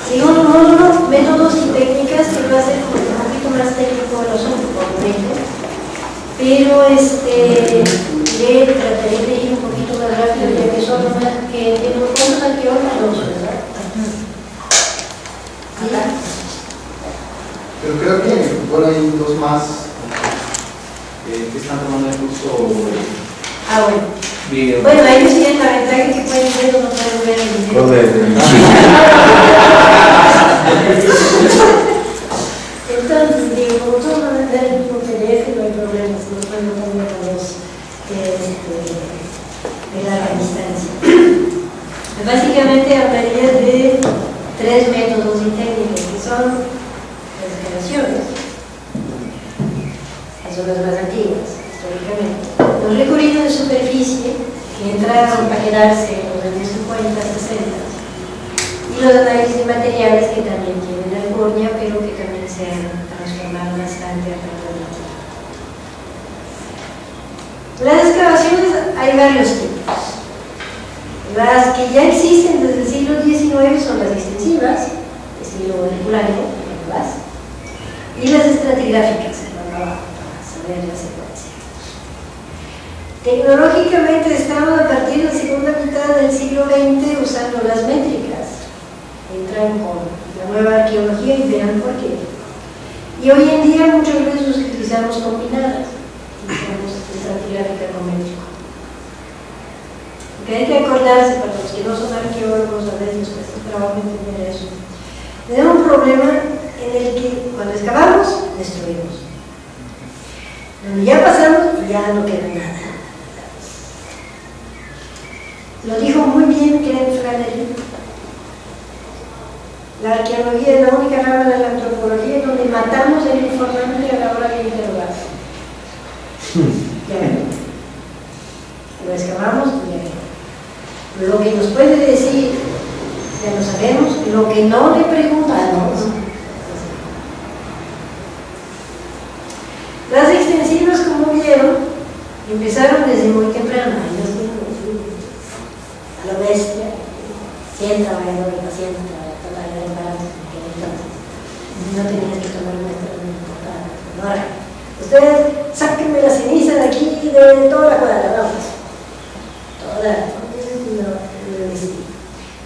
Sí, unos métodos y técnicas que va a ser como un poquito más técnico el asunto, probablemente, pero trataré de ir un poquito más rápido, ya que son más que en los puntos arqueólogos, ¿verdad? ¿Sí? Pero creo que bueno, hay dos más que están tomando el curso. Bueno. Video. Bueno, ellos tienen la ventaja que pueden ver o no pueden ver el video. Entonces, digo, como todos van a dar el mismo PDF, no hay problema, si no pueden poner a los de larga distancia. Básicamente hablaría de tres métodos y técnicas que son las excavaciones, que son las más antiguas, históricamente. Los recorridos de superficie, que entraron para quedarse en los años 50, 60, y los análisis de materiales, que también tienen alcurnia, pero que también se han transformado bastante a través del tiempo. Las excavaciones hay varios tipos. Las que ya existen desde el siglo XIX son las extensivas, estilo herculario, y las estratigráficas, para saber la secuencia. Tecnológicamente estamos a partir de la segunda mitad del siglo XX usando las métricas. Entran con la nueva arqueología y verán por qué. Y hoy en día muchas veces utilizamos combinadas, utilizamos estratigráfica con métrica. Porque hay que acordarse, para los que no son arqueólogos, a veces cuesta trabajo entender eso. Tenemos un problema en el que cuando excavamos, destruimos. Cuando ya pasamos, ya no queda nada. Lo dijo muy bien Kenneth Flannery. La arqueología es la única rama de la antropología donde matamos el informante a la hora de interrogar. Ya ven. Lo excavamos y ya ven. Lo que nos puede decir, ya lo sabemos, lo que no le preguntamos. Las extensivas, como vieron, empezaron desde muy temprano, a lo bestia, 100 trabajadores, 200 trabajadores parados en aquel entonces. No tenían que tomar muestras, no importaba. Ahora, ustedes sáquenme la ceniza de aquí y de toda la cuadra, vamos. Toda,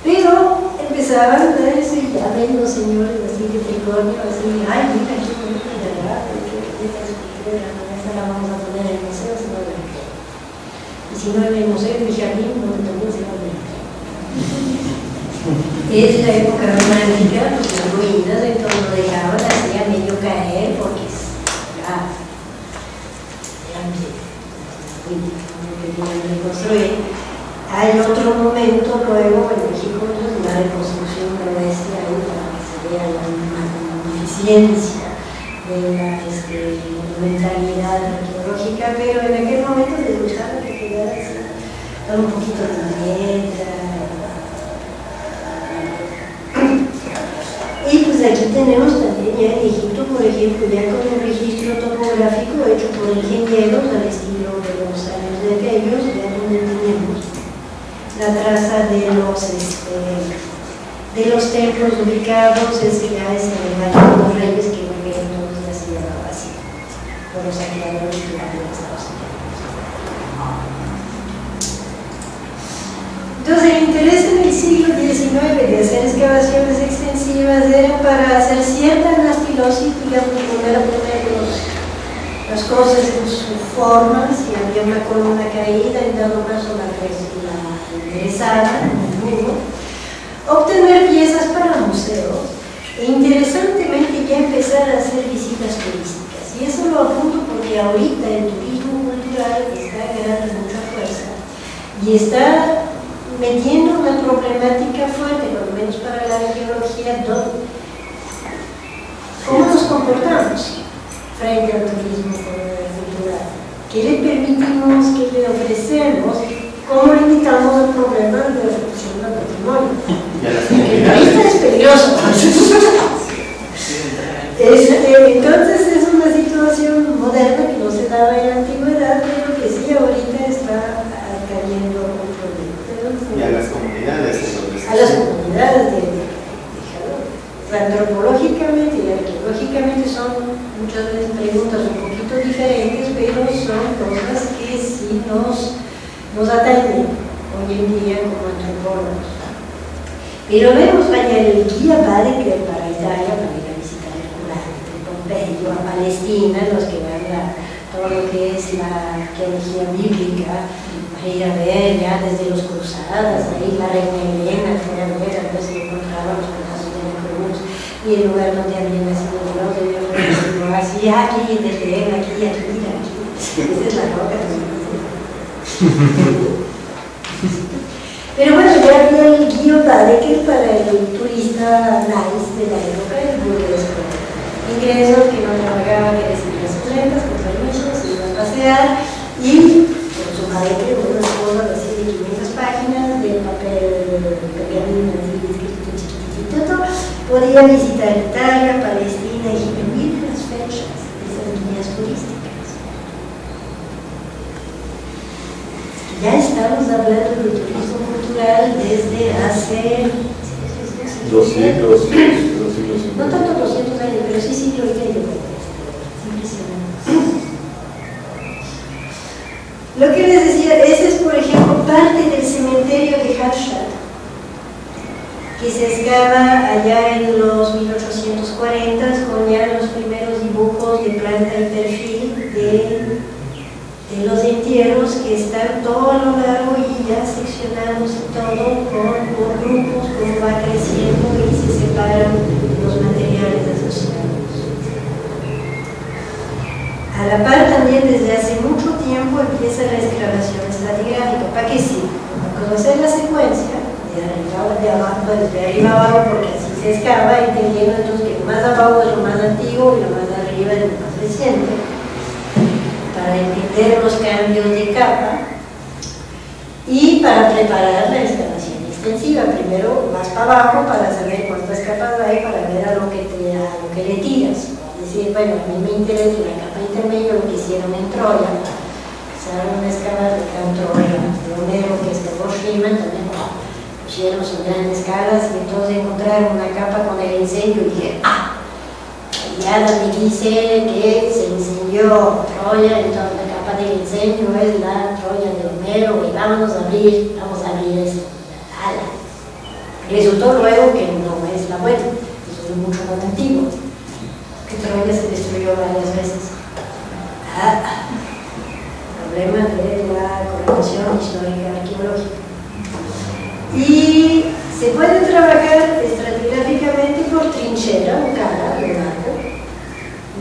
pero empezaban a decir, ya ven los señores así de tricornio, así, ay, mira, aquí bonita de verdad, esta la vamos a poner en el museo, si no la creo. Y si no en el museo, en mi jardín, donde también se va a ver. Es la época romántica, las ruinas, entonces lo dejaban así a medio caer, porque ya querían reconstruir. Hay otro momento luego en México, la reconstrucción de la bestia, para que se vea la magnificencia de la monumentalidad arqueológica, pero en aquel momento les gustaba que quedara así, un poquito de piedra. Y pues aquí tenemos también ya en Egipto, por ejemplo, ya con un registro topográfico hecho por ingenieros al estilo de los años de aquellos, ya donde tenemos la traza de los templos ubicados en ciudades en el Valle de los Reyes, que muy bien entonces ya se llamaba así, por los saqueadores que eran de Estados Unidos. Entonces el interés en el siglo XIX de hacer excavaciones extensivas era para hacer cierta anastilosis, digamos, volver a poner las cosas en su forma, si había una columna caída, en dado caso la enderezada, en el muro, obtener piezas para museos e interesantemente ya empezar a hacer visitas turísticas. Y eso lo apunto porque ahorita el turismo cultural está ganando mucha fuerza y está metiendo una problemática fuerte, por lo menos para la arqueología, ¿cómo nos comportamos frente al turismo cultural? ¿Qué le permitimos, qué le ofrecemos? ¿Cómo limitamos el problema de la destrucción del patrimonio? El turista es peligroso. Entonces es una situación moderna que no se daba en la antigüedad, pero que sí ahorita está cayendo un problema. Y a las comunidades. A las comunidades de antropológicamente y arqueológicamente son muchas veces preguntas un poquito diferentes, pero son cosas que sí nos atañen hoy en día como antropólogos. Pero vemos, vaya, el guía Baedeker para Italia, para ir a visitar el Curante, Pompeyo, a Palestina, los que van a todo lo que es la arqueología bíblica, a ir a ver ya desde los cruzadas, ahí la reina Elena, fue a ver, a ver si encontraban los pedazos de la cruz, y el lugar donde había nacido Dios, debió haber así, aquí, desde Elena, aquí, mira, aquí, esa es la roca también. Pero bueno, ya había el guía Baedeker para el turista nice de la época, el burlesco. Ingresos que no pagaba, que recibía sus rentas, con permisos, se iba a pasear y con su Baedeker, unas cosas así de 500 páginas de papel, pergamino, así escrito chiquitito, podía visitar Italia, Palestina, Egipto, miren las fechas de esas guías turísticas. Ya estamos hablando de turismo cultural desde hace dos siglos. No tanto 200 años, pero sí siglo y medio. Impresionante. Lo que les decía, ese es por ejemplo parte del cementerio de Hallstatt, que se excava allá en los 1840 con ya los primeros dibujos de planta y perfil de los entierros que están todo a lo largo y ya seccionados y todo por grupos, como va creciendo y se separan los materiales asociados. A la par también desde hace mucho tiempo empieza la excavación estratigráfica. ¿Para qué sirve? Para conocer la secuencia de arriba de abajo, desde arriba abajo, porque así se excava, entendiendo entonces que lo más abajo es lo más antiguo y lo más arriba es lo más reciente, para entender los cambios de capa y para preparar la excavación extensiva. Primero vas para abajo para saber cuántas capas hay, para ver a lo que le tiras. Es decir, bueno, a mí me interesa la capa intermedia, lo que hicieron en Troya. Empezaron a excavar de Troya, de Homero, que es de Schliemann, también pusieron sus grandes escalas y entonces encontraron una capa con el incendio y dije, ya me dice que se incendió Troya, entonces la capa del incendio es la Troya de Homero y vamos a abrir eso. Resultó luego que no es la buena, eso es mucho más antiguo, que Troya se destruyó varias veces. Problema de la correlación histórica arqueológica. Y se puede trabajar estratigráficamente por trinchera o cara, a lo largo.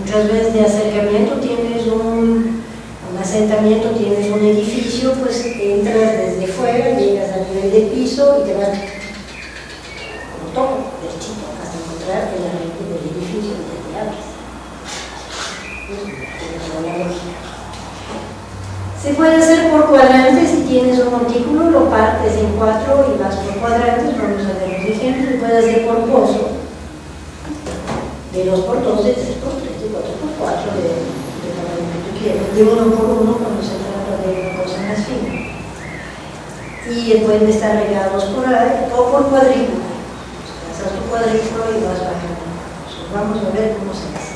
Muchas veces de acercamiento tienes un asentamiento, tienes un edificio, pues entras desde fuera, llegas a nivel de piso y te vas como todo, derechito, hasta encontrar el arranque del edificio y te abres. Es la lógica. Se puede hacer por cuadrantes. Si tienes un montículo, lo partes en 4 y vas por cuadrantes. Vamos a ver los ejemplos. Se puede hacer por pozo, de 2 por 2, de 3 por 3, de 4 por 4, de tamaño que tú quieras, de 1 por 1 cuando se trata de una cosa más fina. Y pueden estar regados por ahí o por cuadrícula. Pasas tu cuadrícula y vas bajando. Vamos a ver cómo se hace.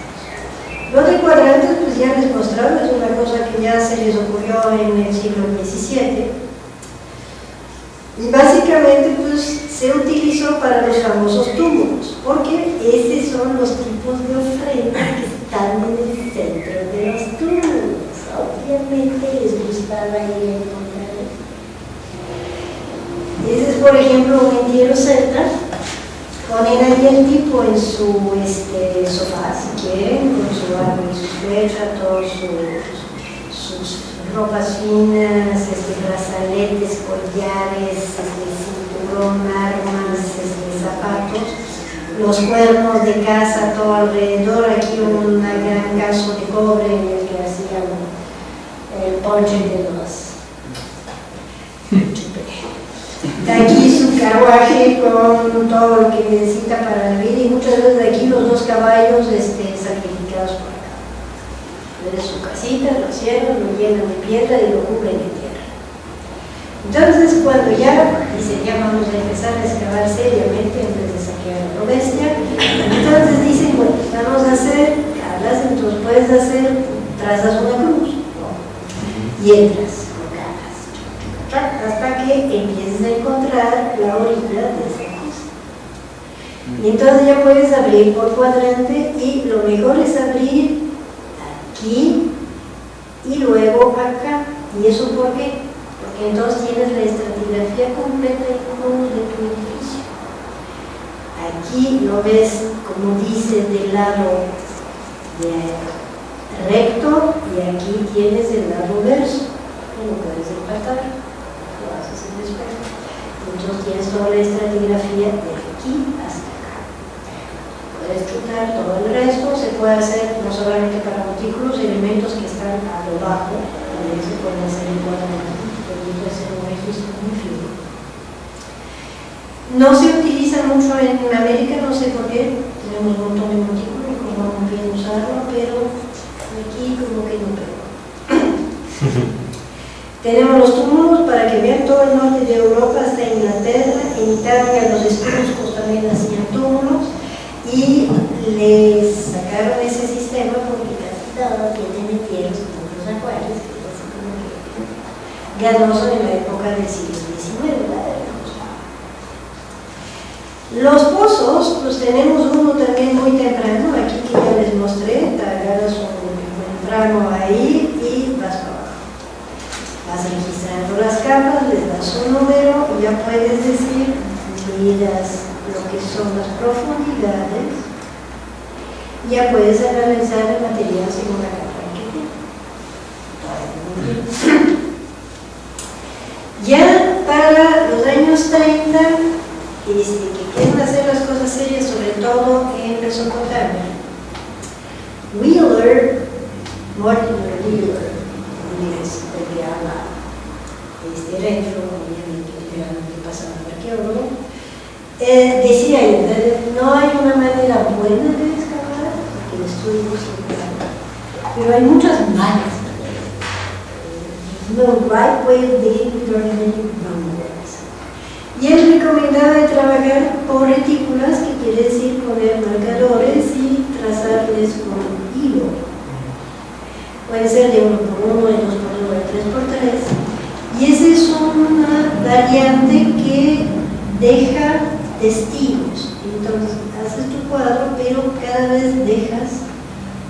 Lo de cuadrantes, pues ya les mostraron, es una cosa que ya se les ocurrió en el siglo XVII. Y básicamente, pues se utilizó para los famosos túmulos, porque esos son los tipos de ofrenda que están en el centro de los túmulos. Obviamente les gustaba ir a encontrar eso. Ese es, por ejemplo, un entierro celta. Ponen ahí el tipo en su sofá, si quieren, con su arma y su flecha, todos sus ropas finas, brazaletes, collares, cinturón, armas, zapatos, los cuernos de caza todo alrededor, aquí un gran caso de cobre en el que hacían el ponche de los... Aquí su carruaje con todo lo que necesita para la vida y muchas veces aquí los 2 caballos sacrificados por acá. Entonces su casita, lo cierran, lo llenan de piedra y lo cubren de tierra. Entonces cuando ya dicen ya vamos a empezar a excavar seriamente antes de saquear a lo bestia, entonces trazas una cruz, ¿no? Y entras, hasta que empieces a encontrar la orilla de esa cosa. Y entonces ya puedes abrir por cuadrante, y lo mejor es abrir aquí y luego acá. ¿Y eso por qué? Porque entonces tienes la estratigrafía completa y común de tu edificio. Aquí lo ves, como dice, del lado recto, y aquí tienes el lado verso. Lo puedes empatar, lo haces en el espejo. Entonces tienes toda la estratigrafía de aquí hasta acá. Puedes quitar todo el resto, se puede hacer no solamente para montículos, elementos que están a lo bajo, también se pueden hacer en cuadrante, puede ser un registro muy fino. No se utiliza mucho en América, no sé por qué, tenemos un montón de montículos, no vamos bien usarlo, pero aquí como que no pego. Tenemos los túmulos para que vean todo el norte de Europa hasta Inglaterra. En Italia los etruscos también hacían túmulos y les sacaron ese sistema porque casi todo tiene metieros como los acuarios, que es así como que ganoso en la época del siglo XIX, ¿verdad? Los pozos, pues tenemos uno también muy temprano, aquí que ya les mostré, te agarras un tramo ahí y vas para abajo. Vas registrando las capas, les das un número y ya puedes decir, miras lo que son las profundidades, ya puedes analizar el material según la capa que tiene. Ya para los años 30, que quieren hacer las cosas serias, sobre todo en Mesopotamia, Mortimer Wheeler, retro, obviamente, que pasaba el arqueólogo, decía no hay una manera buena de excavar, porque el estudio siempre hay, pero hay muchas malas maneras. No right way of digging with organic boundaries. Y él recomendaba trabajar por retículas, que quiere decir poner marcadores y trazarles con hilo. Puede ser de 1 por 1, de 2 por 2, de 3 por 3. Y esa es una variante que deja testigos. Entonces haces tu cuadro, pero cada vez dejas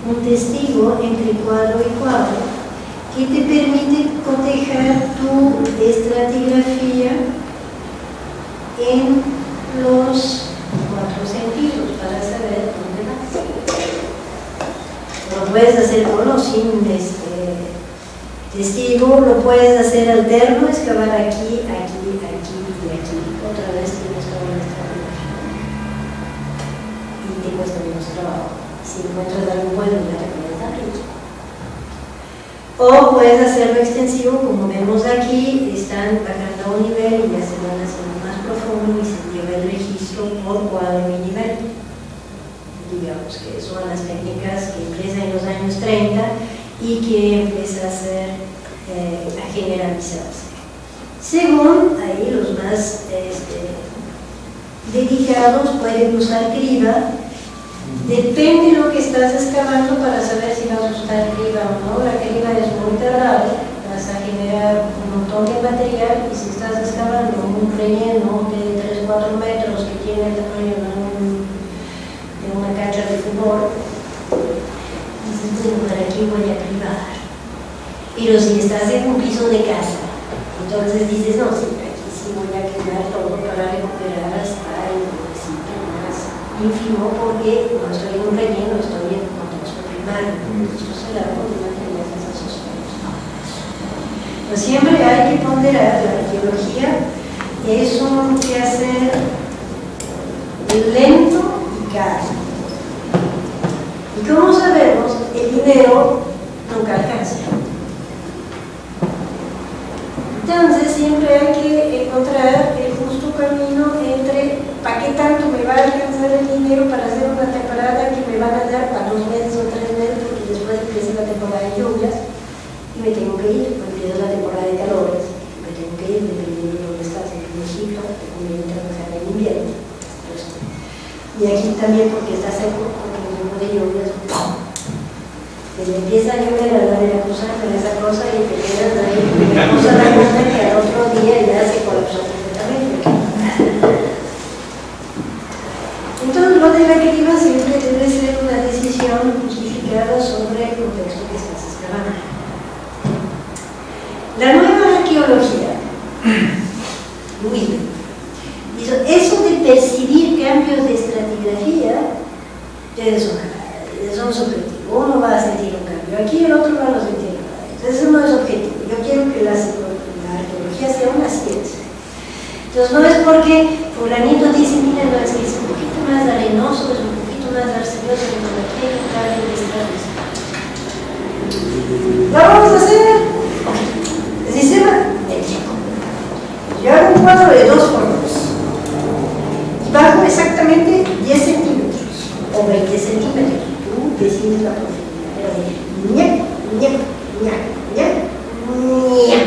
un testigo entre cuadro y cuadro que te permite cotejar tu estratigrafía en los 4 sentidos para saber dónde vas. Lo puedes hacer con o sin testigo, lo puedes hacer alterno, excavar aquí, aquí, aquí y aquí. Otra vez tienes toda la estratigrafía. Y te cuesta menos trabajo. Si encuentras algo bueno, ya te puedes dar eso. O puedes hacerlo extensivo, como vemos aquí, están bajando a un nivel y ya se van haciendo más profundo y se lleva el registro por cuadro y nivel. Digamos que son las técnicas que empiezan en los años 30 y que empieza a generalizarse. Según ahí los más dedicados pueden usar criba. Depende de lo que estás excavando para saber si vas a usar criba o no. La criba es muy tardada, vas a generar un montón de material, y si estás excavando un relleno de 3-4 metros que tiene el tamaño de una cancha de fútbol, dices, bueno, para aquí voy a cribar. Pero si estás en un piso de casa, entonces dices, no, sí, aquí sí voy a cribar todo para recuperar hasta el municipio más ínfimo, porque no estoy en un relleno, estoy en un contexto primario. Esto será con una teoría de esas sospechas. Pero siempre hay que ponderar, la arqueología es un quehacer lento y caro. Y como sabemos, el dinero nunca alcanza. Entonces siempre hay que encontrar el justo camino entre ¿para qué tanto me va a alcanzar el dinero para hacer una temporada que me van a dar para 2 meses o 3 meses, porque después empieza la temporada de lluvias y me tengo que ir, porque empieza la temporada de calores, me tengo que ir dependiendo de dónde estás, en Egipto, te conviene trabajar en invierno. Y aquí también porque está seco, porque el tiempo de lluvias. que le empieza a llover a la Veracruzana con esa cosa y te quedas ahí con la cosa de la cuenta que al otro día ya se colapsó completamente. Entonces, lo de la criba siempre debe ser una decisión justificada sobre el contexto que estás excavando. La nueva arqueología, eso de percibir cambios de estratigrafía son subjetivos. Uno va a sentir un cambio aquí, el otro va a sentir un cambio. Entonces, eso no es objetivo. Yo quiero que la arqueología sea una ciencia. Entonces, no es porque fulanito dice, mira, no, es que es un poquito más arenoso, es un poquito más arcilloso, que por aquí hay un cambio de estratos. ¿Lo vamos a hacer? El sistema métrico. Yo hago un cuadro de 2 por 2 y bajo exactamente 10 centímetros o 20 centímetros. Tú decides la profundidad, pero de ñac, ñac, ñac, ñac, ñac.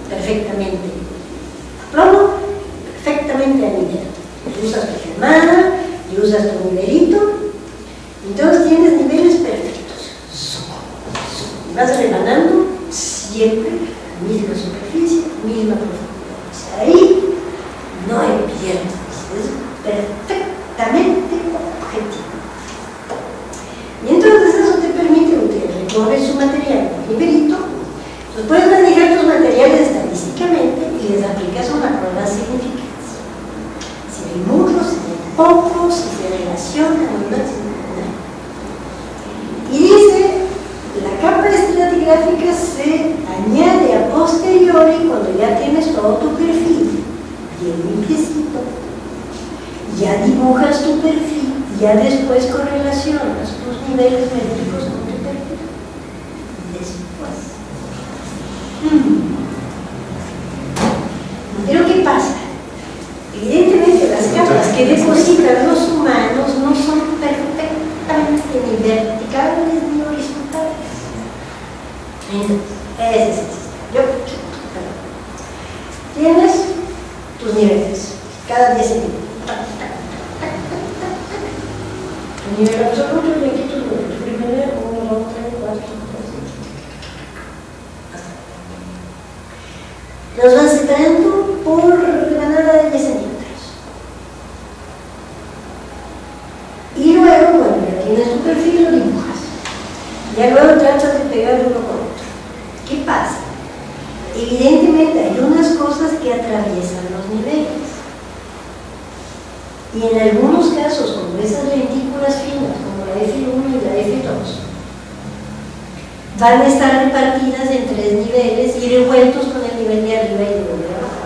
Perfectamente. Plomo, perfectamente a nivel. Y usas tu gemada y usas tu nivelito, entonces tienes niveles perfectos. Y vas rebanando siempre la misma superficie, misma profundidad. O sea, ahí no hay pierde, es perfectamente objetivo. Y entonces eso te permite que recorres su material con nivelito. Entonces puedes manejar tus materiales estadísticamente y les aplicas una prueba de significancia. Si hay muchos, si hay pocos, si se relacionan o no. Y dice, la capa estratigráfica se añade a posteriori cuando ya tienes todo tu perfil bien limpiecito, ya dibujas tu perfil, ya después correlacionas tus niveles métricos con tu perfil. Después. Pero ¿qué pasa? Evidentemente las capas que depositan los humanos no son perfectamente ni verticales ni horizontales. Ese es el sistema. Tienes tus niveles, cada 10 centímetros. El nivel absoluto y aquí tus niveles. Primero, 1, 2, 3, 4, 5, 6. Los vas separando por rebanada de 10 centímetros. Y luego, bueno, ya tienes tu perfil, lo dibujas. Ya luego tratas de pegar uno con otro. ¿Qué pasa? Evidentemente hay unas cosas que atraviesan los niveles. Y en algunos casos, como esas lentículas finas, como la F1 y la F2, van a estar repartidas en 3 niveles y revueltos con el nivel de arriba y el nivel de abajo.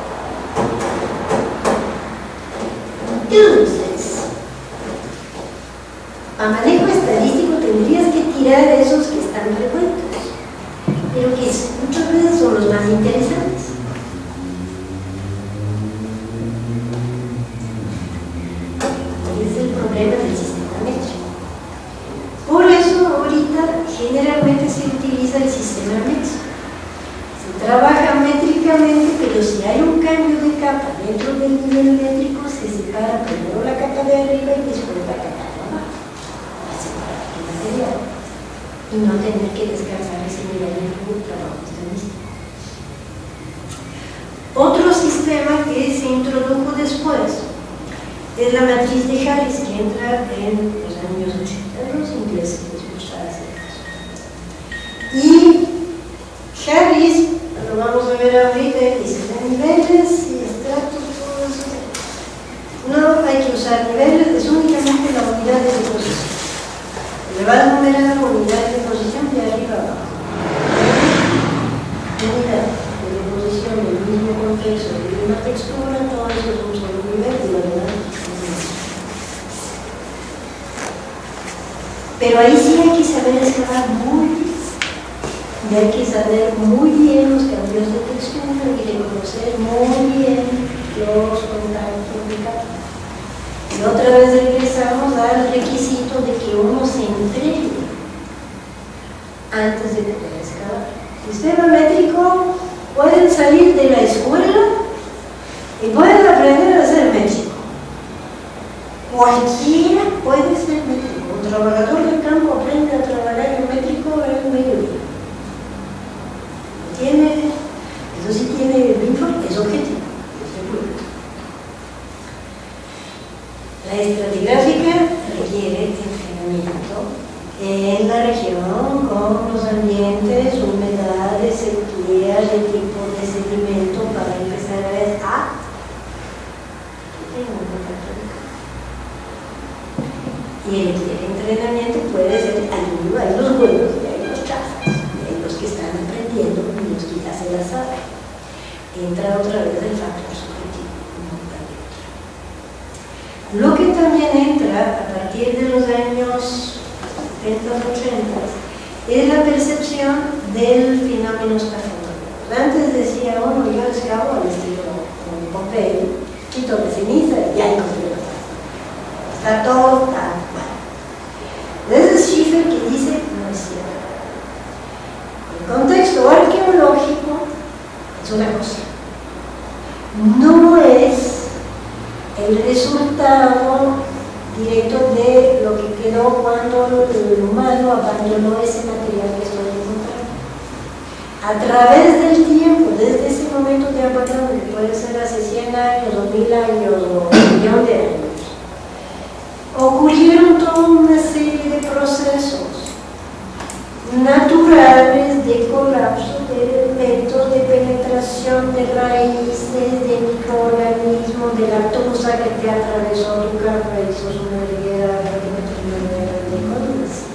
Entonces, a manejo estadístico tendrías que tirar a esos que están revueltos, pero que muchas veces son los más interesantes. Ese es el problema del sistema métrico. Por eso ahorita generalmente se utiliza el sistema mixto. Se trabaja métricamente, pero si hay un cambio de capa dentro del nivel métrico, se separa primero la capa de arriba y después la capa de abajo. Para separar el material y no tener que descansar ese nivel en el trabajo estadístico. Otro sistema que se introdujo después es la matriz de Harris, que entra en los años 80, los ingleses les gusta hacer eso. Y Harris, lo vamos a ver ahorita, dice niveles y estratos, todo eso. No hay que usar niveles, es únicamente la unidad de deposición. Le va a numerar la unidad de deposición de arriba a abajo. Unidad de deposición del mismo contexto, de la misma textura, todo eso es un solo nivel y lo demás. Pero ahí sí hay que saber excavar muy bien. Y hay que saber muy bien los cambios de textura y reconocer muy bien los contactos de capa. Y otra vez regresamos al requisito de que uno se entrene antes de poder excavar. Sistema métrico, pueden salir de la escuela y pueden aprender a hacer métrico. Cualquiera puede ser métrico. Un trabajador del campo aprende a trabajar en métrico en mediodía. Eso sí tiene vínculo, es objetivo. La estratigráfica requiere entrenamiento en la región con los ambientes, humedades, sequías, el tipo de sedimento para empezar a ver y el entrenamiento puede ser ayuda, hay los buenos y hay los chafas, hay los que están aprendiendo y los que ya se la saben. Entra otra vez el factor subjetivo. Lo que también entra a partir de los años 70, 80 es la percepción del fenómeno espacio-temporal. Antes decía uno, yo excavo al estilo Pompeyo, quito la ceniza y ya encontré la paz. Está todo tal cual. Desde Schiffer que dice, no es cierto. El contexto arqueológico es una cosa. No es el resultado directo de lo que quedó cuando el humano abandonó ese material que estoy encontrando. A través del tiempo, desde ese momento de abandono, que puede ser hace 100 años, o 1000 años, o 1.000.000 de años, ocurrieron toda una serie de procesos naturales de colapso de elementos, de penetración de raíces, de microorganismos, de la tusa que te atravesó tu capa y sos una reguera de cosas.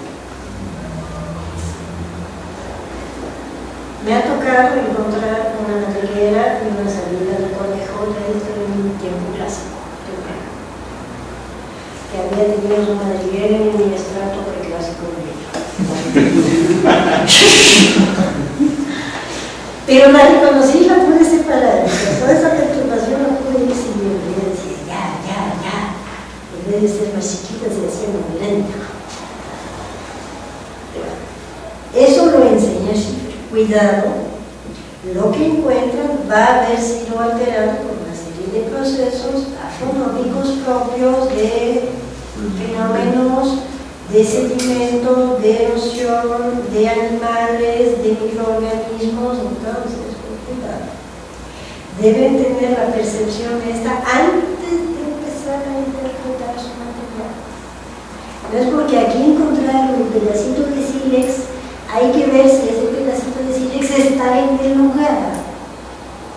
Me ha tocado encontrar una madriguera y una salida de conejo desde un tiempo clásico, que había tenido su madriguera en un estrato preclásico de ello. Pero la reconocí y la pude separar. Toda esa perturbación la pude ir siguiendo. Y ella decía, ya. En vez de ser más chiquita, se hacía más grande. Eso lo enseña Schiffer. Cuidado, lo que encuentran va a haber sido alterado por una serie de procesos afonómicos propios de fenómenos de sedimento, de erosión, de animales, de microorganismos. Entonces, cuidado, deben tener la percepción esta antes de empezar a interpretar su material. No es porque aquí encontraron un pedacito de sílex, hay que ver si ese pedacito de sílex está en el lugar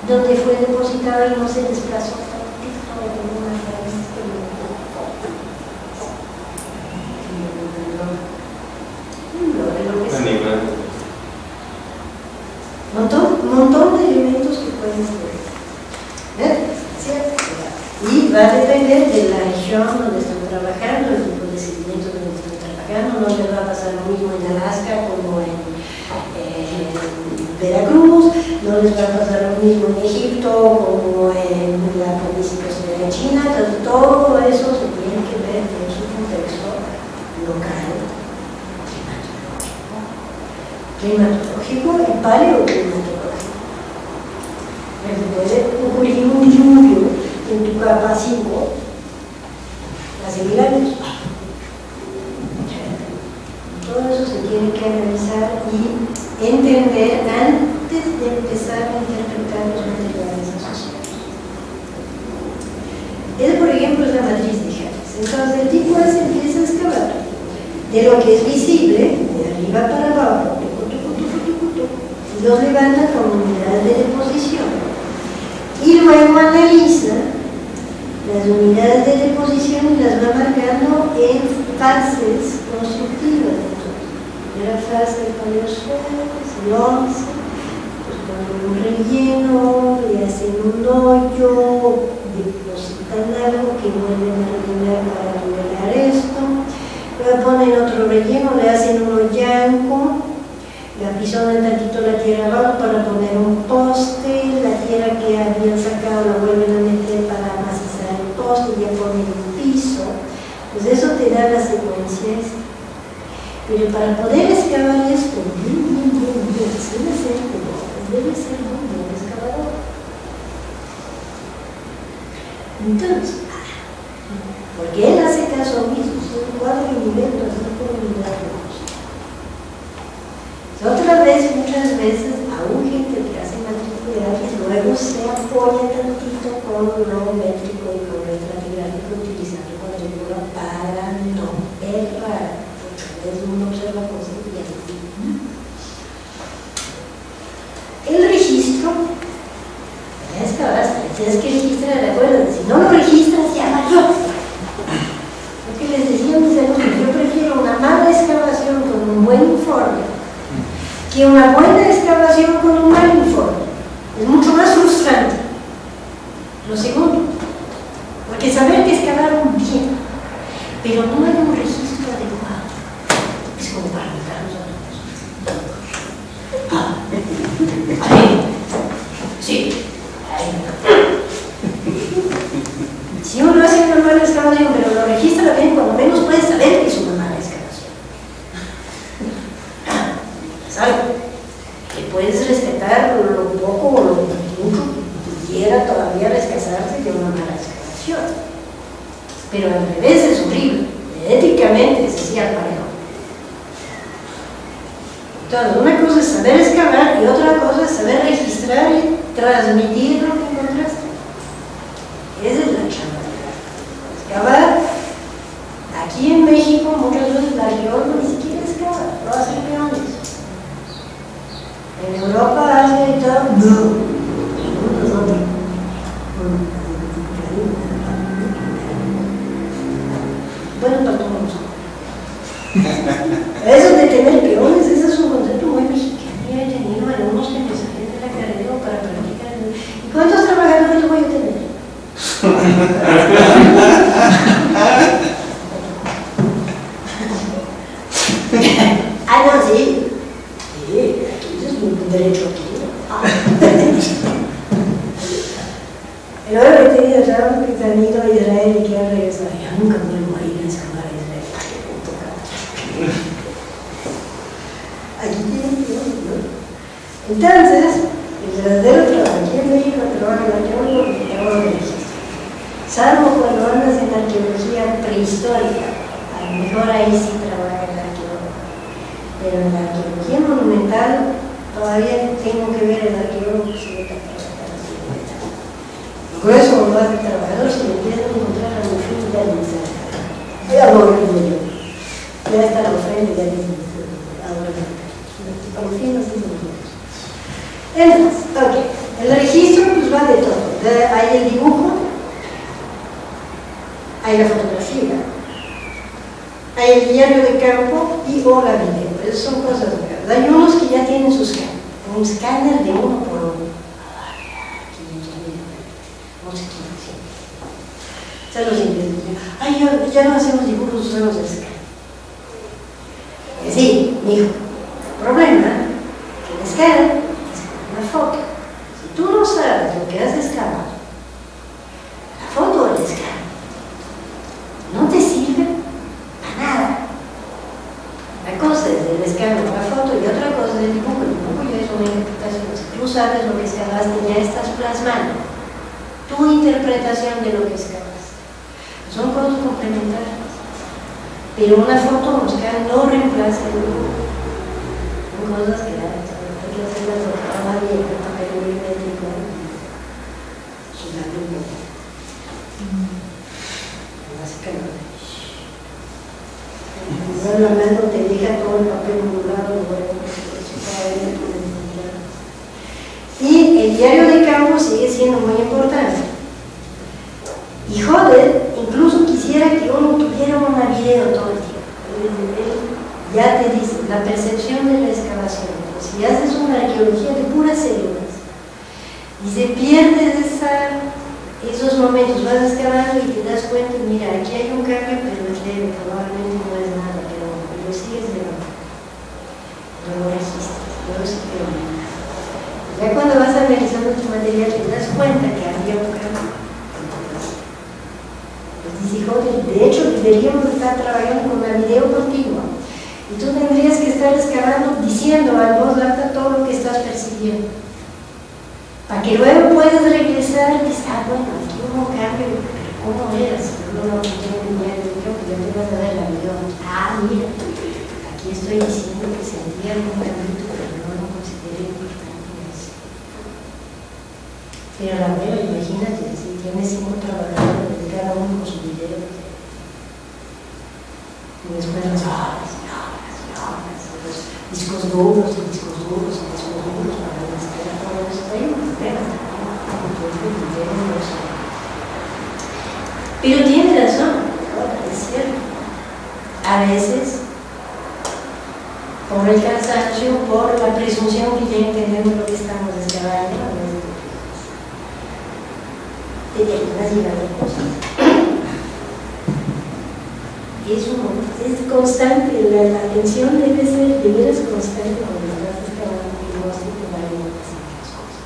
donde fue depositado y no se desplazó hasta el piso de una raíz que montón de elementos que pueden ser. ¿Cierto? Y va a depender de la región donde están trabajando, el tipo de sedimentos donde están trabajando. No les va a pasar lo mismo en Alaska como en Veracruz, no les va a pasar lo mismo en Egipto como en la provincia de China. Entonces, todo eso se tiene que ver en su contexto local, climatológico y paleoclimatológico. Puede ocurrir un diluvio en tu capa 5 hace 1000 años. Todo eso se tiene que analizar y entender antes de empezar a interpretar los materiales asociados. Esa, por ejemplo, es la matriz de Harris. Entonces, el tipo S empieza a excavar de lo que es visible, de arriba para abajo, y los levanta con unidades de deposición. Y luego analiza las unidades de deposición y las va marcando en fases constructivas. La primera fase del paleozoico, el 11, pues ponen un relleno, le hacen un hoyo, depositan algo que vuelven a rellenar para nivelar esto, luego ponen otro relleno, le hacen un hoyanco, le apisonan tantito la tierra abajo para poner un poste, la tierra que habían sacado la vuelven a meter para amacizar el poste y ya ponen un piso. Pues eso te da la secuencia esta. Pero para poder excavar esto bien, sin hacer debe ser un buen excavador. Entonces, porque él hace caso mismo, son 4 niveles. con lo métrico y con lo estratigráfico utilizando cuadrícula para no errar, porque es uno observa cosas y ya no. El registro, es que ahora tienes que registrar, ¿de acuerdo? Si no lo registras, ya valió. Lo que les decía mis alumnos, yo prefiero una mala excavación con un buen informe que una buena excavación con un mal informe. Es mucho más frustrante. Lo segundo, porque saber que excavaron bien, pero no hay un registro adecuado, es como para meternos a los ahí, sí, ahí. Si uno hace una mala excavación, pero lo registra bien, cuando menos puedes saber que es una mala excavación. ¿Sabes? Que puedes rescatar lo poco o lo mucho que pudiera todavía rescatarse de una mala excavación. Pero al revés es horrible. Éticamente es así al parejo. Entonces, una cosa es saber excavar y otra cosa es saber registrar y transmitir lo que encontraste. Esa es la chamba. Excavar. Aquí en México muchas veces el arqueólogo ni siquiera excava, lo hace peones. En Europa hace todo. Bueno, para todos. Eso de tener peones, ese es un concepto muy mexicano. Yo he tenido alumnos que me salían de la carrera para practicar. ¿Y cuántos trabajadores voy a tener? Ah, no, sí. Sí, aquí es un derecho aquí. Pero ahora he tenido trabajos que han ido a Israel y que han regresado. Yo nunca vuelvo a ir a excavar a Israel. Aquí tienen que ir, ¿no? Entonces, el verdadero trabajo aquí en México trabaja en arqueólogo y trabaja en registro. Salvo cuando andas en arqueología prehistórica, a lo mejor ahí sí trabaja el arqueólogo. Pero en la arqueología monumental todavía tengo que ver el arqueólogo si está trabajando así. Por eso no hace trabajador, si me empiezan a encontrar a mi fin ya no sé. Ya no lo digo yo. Ya está la ofrenda, ya dice ahora a los fines de los días. Entonces, ok, el registro pues va de todo. Hay el dibujo, hay la fotografía, hay el diario de campo y o la video. Esas son cosas raras. Hay unos que ya tienen su escáner, un escáner de 1 por 1. No sé quién. Se los ingleses. Ay, ya no hacemos dibujos, usamos el escáner. Sí, mijo. Problema que el escáner es una foto. Si tú no sabes lo que has excavado, la foto del escáner no te sirve para nada. Una cosa es el escáner, la foto, y otra cosa es el dibujo. El dibujo ya es una interpretación. Si tú sabes lo que excavaste, ya estás plasmando tu interpretación de lo que excavaste. Son cosas complementarias. Pero una foto mosca no reemplaza el dibujo. Son cosas que hay que hacerlas de trabajo y el papel milimétrico. Sudando un poco. Básicamente. La mano te deja todo el papel nublado, y el diario de campo sigue siendo muy importante. Y joder, incluso quisiera que uno tuviera una video todo el tiempo. Ya te dice, la percepción de la excavación. Si haces una arqueología de puras células y se pierdes esos momentos, vas excavando y te das cuenta, mira, aquí hay un cambio, pero es leve, probablemente no es nada, pero lo sigues llevando. No lo registras, no lo sigues. Ya cuando vas analizando tu material te das cuenta que había un cambio. Pues dice, joder, de hecho deberíamos estar trabajando con una video continua. Y tú tendrías que estar excavando diciendo a voz alta todo lo que estás percibiendo. Para que luego puedas regresar y decir, bueno, aquí hubo un cambio, pero ¿cómo era? Si no lo tiene ni idea, yo te vas a ver la video. Mira, aquí estoy diciendo que sentía algún cambio, pero no lo consideré importante. Pero la veo, imagínate, así. tiene 5 trabajadores, cada uno con su video. Y después las horas, los discos duros, y discos duros, y discos duros, para mezclar todo eso. Hay un problema también, pero tiene razón, es cierto. A veces, por el cansancio, por la presunción que ya entendemos lo que estamos excavando, a veces te terminas llegando a cosas. Es constante, la atención debe ser de veras constante cuando estás excavando y no se te vayan a pasar las cosas.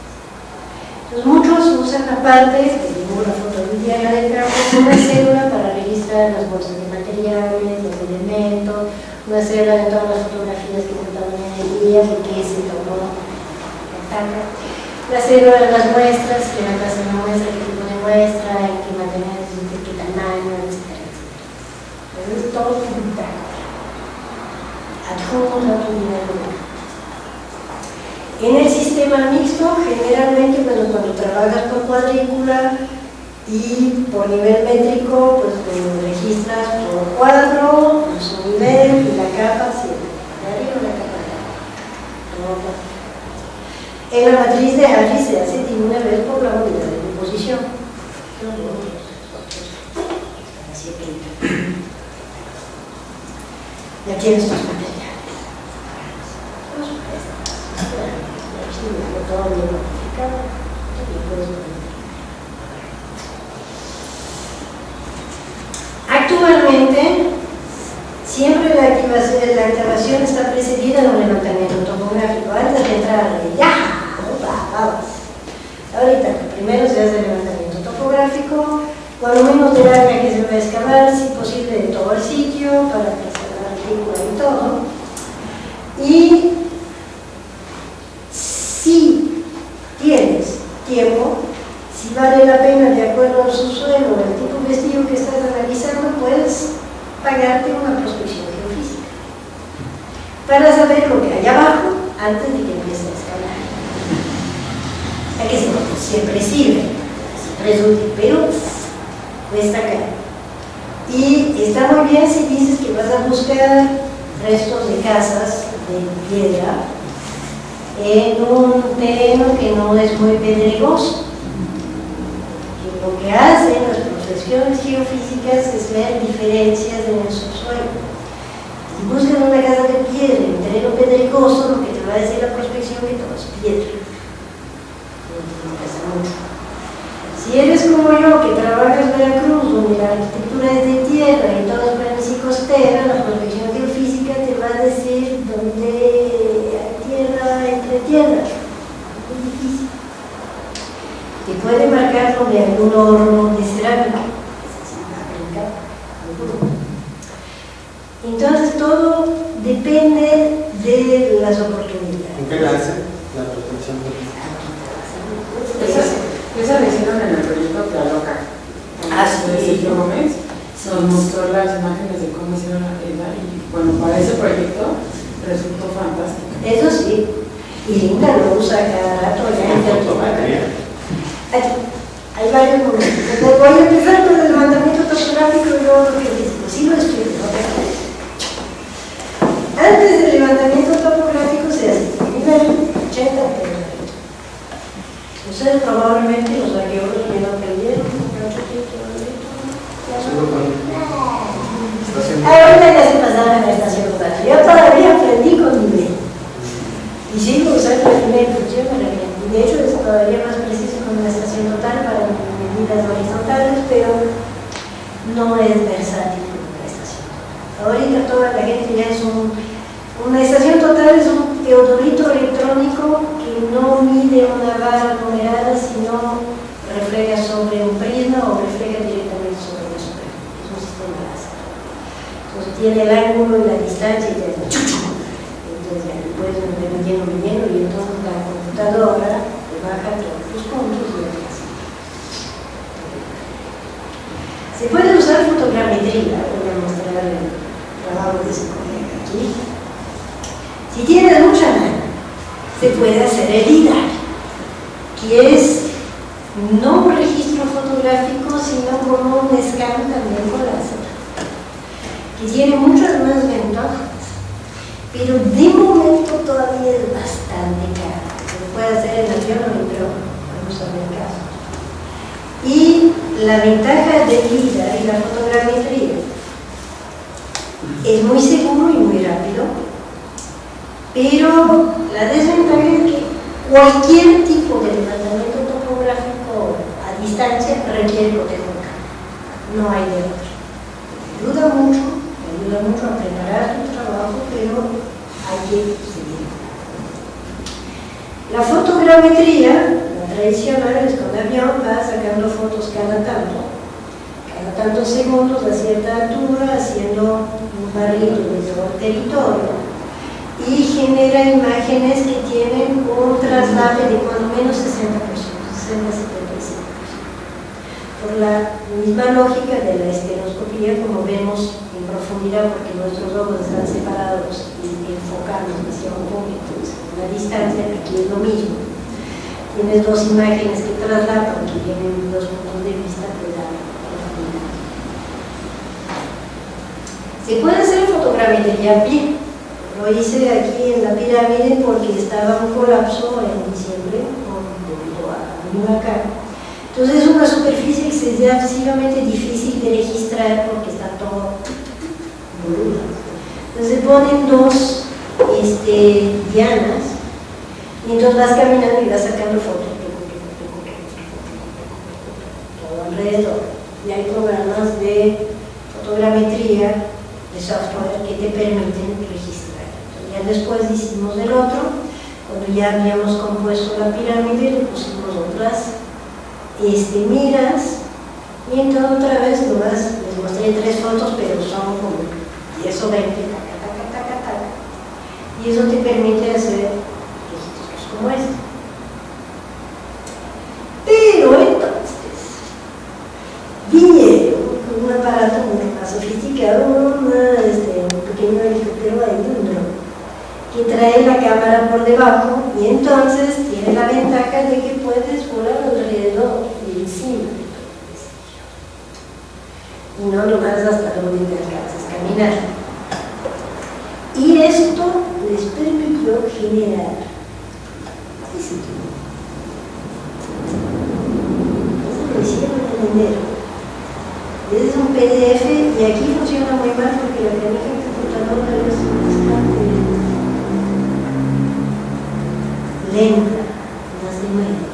Entonces, muchos usan aparte, tenemos la fotografía de campo, una cédula para registrar las bolsas de materiales, los elementos, una cédula de todas las fotografías que contaban en el día, porque se tomó la cédula de las muestras, que la clase de muestra, qué tipo de muestra, en qué materiales, de qué tamaño, etc. Entonces, todo es un bitácora. Adjuntos a tu dinero. En el sistema mixto, generalmente, cuando trabajas por cuadrícula y por nivel métrico, pues registras por cuadro, por su nivel y la capa, siempre. De arriba la capa de abajo. En la matriz de Harris se hace de una vez por la unidad de composición. Y aquí en estos materiales. Todo bien modificado, actualmente, siempre la activación está precedida de un levantamiento topográfico. Antes de entrar vamos. Ahorita, primero se hace el levantamiento topográfico, cuando menos del área que se va a excavar, si posible de todo el sitio, para preservar la figura y todo. Y si tienes tiempo, si vale la pena de acuerdo al subsuelo o al tipo de vestíbulo que estás analizando, puedes pagarte una prospección geofísica para saber lo que hay abajo antes de que empieces a excavar. A que siempre sirve, siempre es útil, pero cuesta caro. Y está muy bien si dices que vas a buscar restos de casas de piedra en un terreno que no es muy pedregoso. Y lo que hacen las prospecciones geofísicas es ver diferencias en el subsuelo. Si buscan una casa de piedra en un terreno pedregoso, lo que te va a decir la prospección es que todo es piedra. No pasa mucho. Si eres como yo, que trabajas en Veracruz, donde la arquitectura es de tierra y todo es planicie costera, la prospección geofísica te va a decir dónde hay tierra entre tierra. Es muy difícil. Te puede marcar donde hay un horno de cerámica. Entonces todo depende de las oportunidades. ¿En qué la hace la prospección geofísica? Esa la hicieron en el proyecto Tlaloca. Sergio Gómez nos mostró las imágenes de cómo hicieron la isla y bueno, para ese proyecto resultó fantástico. Eso sí, y Linda lo usa cada rato ya en hay varios momentos. Voy a empezar con el levantamiento topográfico y luego lo que digo, sí lo estoy, no te parece. Antes del levantamiento topográfico se hace nivel 80 de ustedes probablemente los arqueólogos me lo aprendieron. Ahorita ya se pasaron en la estación total. Yo todavía aprendí con nivel. Y sigo usando el nivel función para que, de hecho, es todavía más preciso con la estación total para medidas horizontales, pero no es versátil como la estación total. Ahorita toda la gente ya es una estación total es un teodolito electrónico que no mide una barra numerada, sino refleja sobre un prisma o refleja directamente sobre la superficie. Es un sistema láser. Entonces tiene el ángulo y la distancia y ya entonces ya puedes meter lleno y entonces la computadora te baja todos los puntos y ya así. Se puede usar fotogrametría, voy a mostrar el trabajo de ese colega aquí. Si tienes mucha mano, se puede hacer el LIDAR, que es no un registro fotográfico fotográfico, sino como un scan también con láser, que tiene muchas más ventajas, pero de momento todavía es bastante caro. Se puede hacer en avión, pero vamos a ver caso. Y la ventaja de LIDAR y la fotogrametría es muy seguro y muy rápido, pero la desventaja es que cualquier tipo de levantamiento topográfico a distancia requiere cotejo. No hay de otro. Ayuda mucho a preparar tu trabajo, pero hay que seguir. La fotogrametría, la tradicional, es con avión, va sacando fotos cada tantos segundos a cierta altura, haciendo un barrido de todo el territorio, y genera imágenes que tienen un traslado de cuando menos 60%, 60-75%. Por la misma lógica de la estereoscopía, como vemos en profundidad, porque nuestros ojos están separados y enfocamos hacia un punto, la distancia, aquí es lo mismo. Tienes dos imágenes que trasladan, que vienen dos puntos de vista, te dan profundidad. Se puede hacer fotogrametría bien. Lo hice aquí en la pirámide porque estaba un colapso en diciembre debido a un huracán. Entonces es una superficie que es excesivamente difícil de registrar porque está todo boludo. Entonces se ponen dos dianas y entonces vas caminando y vas sacando fotos todo alrededor. Y hay programas de fotogrametría de software que te permiten registrar. Entonces, ya después hicimos el otro, cuando ya habíamos compuesto la pirámide, le pusimos otras miras, y entonces otra vez nomás les mostré 3 fotos, pero son como 10 o 20, y eso te permite hacer registros como este. Pero entonces vinieron con un aparato mucho más sofisticado, un pequeño helicóptero ahí, un dron, que trae la cámara por debajo, y entonces tiene la ventaja de que puedes volar alrededor y encima de todo el vestido. Y no nomás hasta donde te alcanzas a caminar. Y esto les permitió generar esto. Eso lo hicieron en enero. Es un PDF y aquí funciona muy mal porque la planilla de computadora es bastante lenta, más de medio.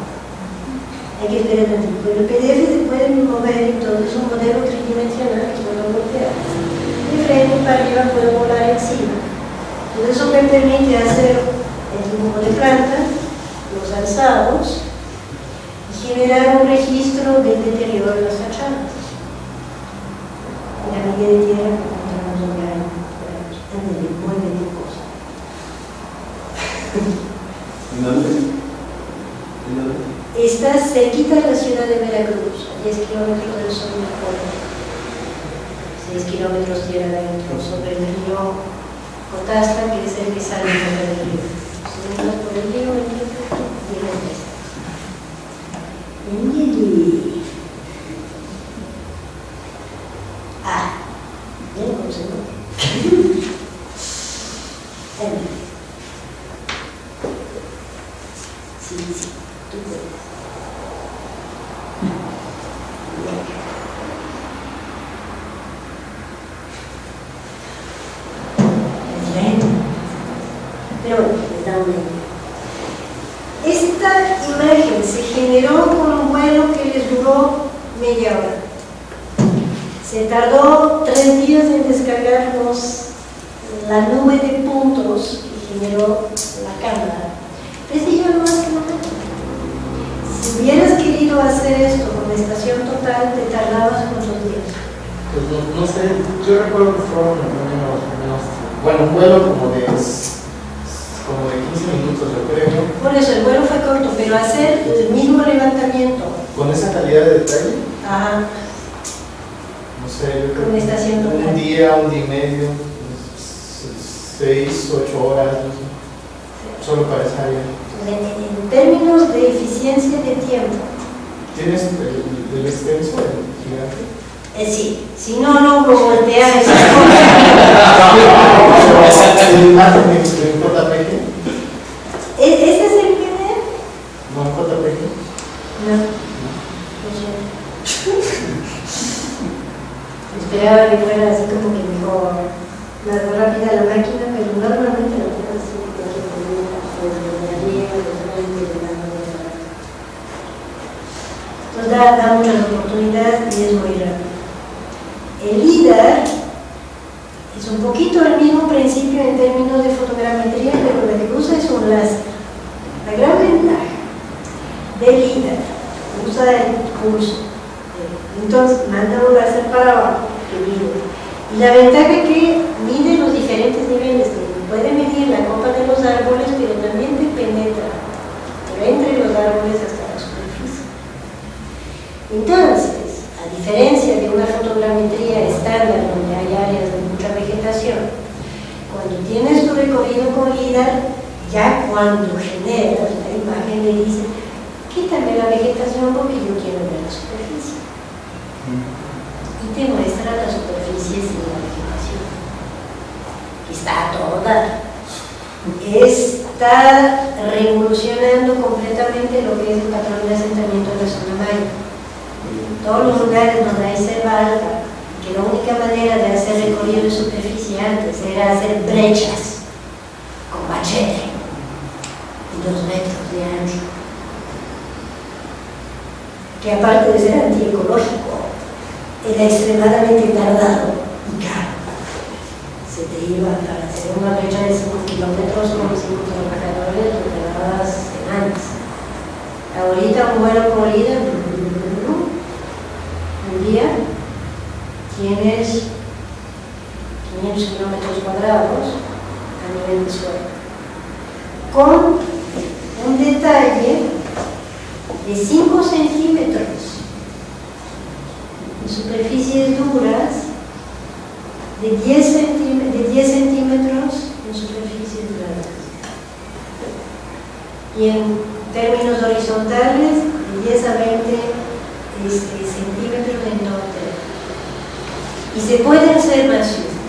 Hay que esperar un tiempo. Pero el PDF se puede mover, entonces un modelo tridimensional que puedo voltear. De frente para arriba puedo volar encima. Entonces eso me permite hacer el dibujo de planta, los alzados, y generar un registro del deterioro de las fachadas. La medida de tierra que encontramos allá en el mueble de cosas. ¿En dónde? Está cerquita de la ciudad de Veracruz, a 10 kilómetros del sur del pueblo, 6 kilómetros tierra adentro, sobre el río Cotasta, que es el que sale del río. Si entras por el río, viene el bien consecuente. Sí, tú puedes. Es lento. Pero bueno, les da una idea. Esta imagen se generó con un vuelo que les duró media hora. Se tardó 3 días en descargarnos la nube de puntos que generó la cámara. 3 días más que nada. Si hubieras querido hacer esto con la estación total, te tardabas muchos días. Pues no sé, yo recuerdo que fueron menos, bueno, un vuelo como de 15 minutos, yo creo. Por eso el vuelo fue corto, pero hacer el mismo levantamiento. Con esa calidad de detalle, Ajá. no sé, yo creo Con estación total. un día y medio, 6, 8 horas, no sé, solo para esa área. En términos de eficiencia de tiempo, ¿Tienes el extenso, el gigante? Sí, si no, no voltear esas cosas. ¿El imagen en JPG? ¿Este es el video? No, en JPG. No. Esperaba que fuera así como que mejor, más rápida la máquina, pero normalmente la tengo así, porque entonces da muchas oportunidades y es muy rápido. El LIDAR es un poquito el mismo principio en términos de fotogrametría, pero lo que usa es un láser. La gran ventaja del LIDAR usa el pulso. Entonces manda un láser para abajo que mide. Y la ventaja es que mide los diferentes niveles, que puede medir la copa de los árboles, pero también te penetra por entre los árboles hasta la superficie. Entonces, a diferencia de una fotogrametría estándar donde hay áreas de mucha vegetación, cuando tienes tu recorrido con LIDAR, ya cuando generas la imagen le dices, quítame la vegetación porque yo quiero ver la superficie. Y te muestra la superficie sin la vegetación. Está a todo dar. Está revolucionando completamente lo que es el patrón de asentamiento de la zona maya. Todos los lugares donde hay selva alta, que la única manera de hacer recorrido de superficie antes era hacer brechas con machete y 2 metros de ancho, que aparte de ser antiecológico, era extremadamente tardado y caro. Se te iba para hacer una brecha de 5 kilómetros con 5 trabajadores, lo tardabas semanas. Ahorita un vuelo con LIDAR, un día tienes 500 kilómetros cuadrados a nivel de suelo, con un detalle de 5 centímetros de superficies duras, de 10 centímetros en superficies duras, y en términos horizontales de 10 a 20 centímetros en todo el. Y se pueden hacer más finos.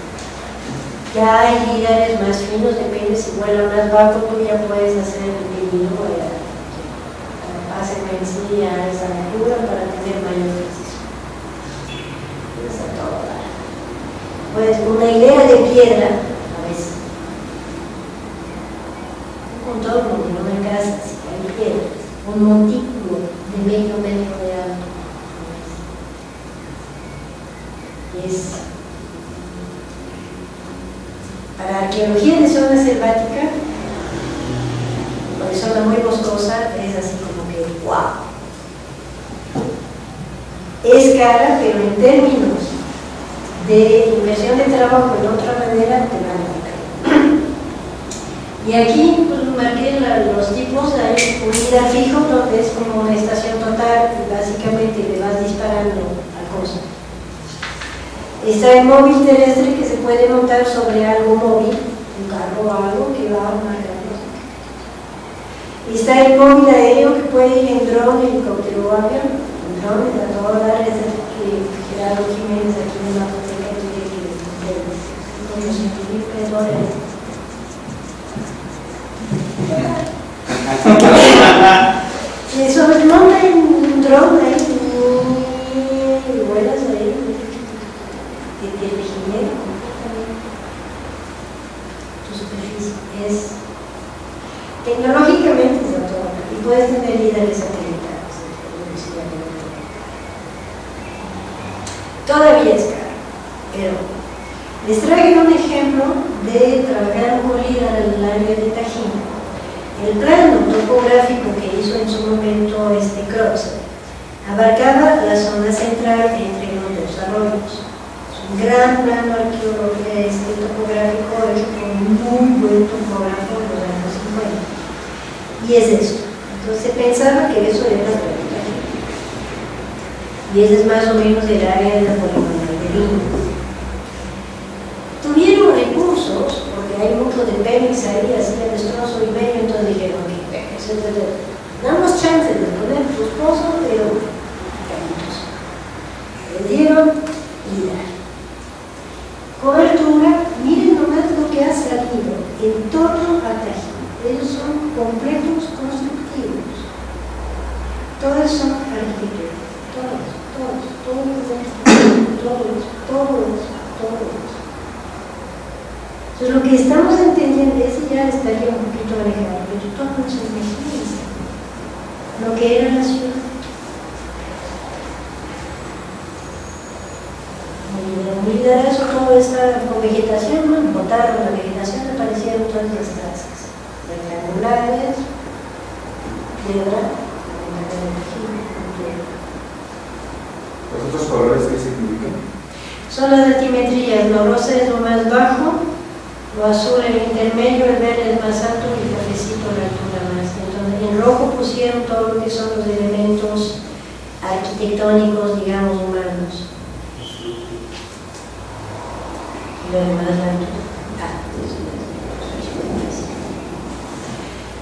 Ya hay LIDARes más finos, depende si vuela más bajo, tú ya puedes hacer el pequeño a secuencia a esa altura para tener mayor precisión. Pues a todo dar. Pues una hilera de piedra, a veces, un contorno de una casa, si hay piedras, un montículo de medio metro de alto. Para arqueología de zona selvática o de zona muy boscosa es así como que wow. Es cara, pero en términos de inversión de trabajo de otra manera te vale la pena. Y aquí pues marqué los tipos. Hay un LIDAR fijo donde es como una estación total y básicamente le vas disparando a cosas. Está el móvil terrestre que se puede montar sobre algo móvil, un carro o algo que va a marcar. Está el móvil aéreo que puede ir en dron, helicóptero o avión. En dron está todo dar es el que Gerardo Jiménez aquí en la foteca tiene que con los $100,000. Eso es monta en un dron ahí y vuelas ahí. De ingeniero tu superficie es tecnológicamente es autónoma y puedes tener LIDARes satelitales. Todavía es caro, pero les traigo un ejemplo de trabajar con LIDAR en el área de Tajín. El plano topográfico que hizo en su momento Croce abarcaba la zona central entre los 2 arroyos. Un gran plano arqueológico topográfico hecho por un muy buen topógrafo en los años 50. Y es esto. Entonces se pensaba que eso era la realidad. Y ese es más o menos el área de la poligonal de Lima. Tuvieron recursos, porque hay mucho de Pemex ahí, así de destrozo y medio, entonces dijeron que damos chance de poner tus pozos, pero río Ida. Cobertura, miren nomás lo que ha salido en torno a Tajín. Ellos son complejos constructivos. Todos son arquitectos. Todos. Entonces lo que estamos entendiendo es, ya estaría un poquito alejado, pero todo se imagina lo que era la ciudad. Olvidar eso, todo está con vegetación, ¿no? Botaron la vegetación, aparecieron todas las casas rectangulares, piedra, ¿Los otros colores qué significan? son las altimetrías. Lo rosa es lo más bajo, lo azul el intermedio, el verde es más alto y el cafecito la altura más. Entonces en rojo pusieron todo lo que son los elementos arquitectónicos, digamos, humanos. Y lo demás la altura.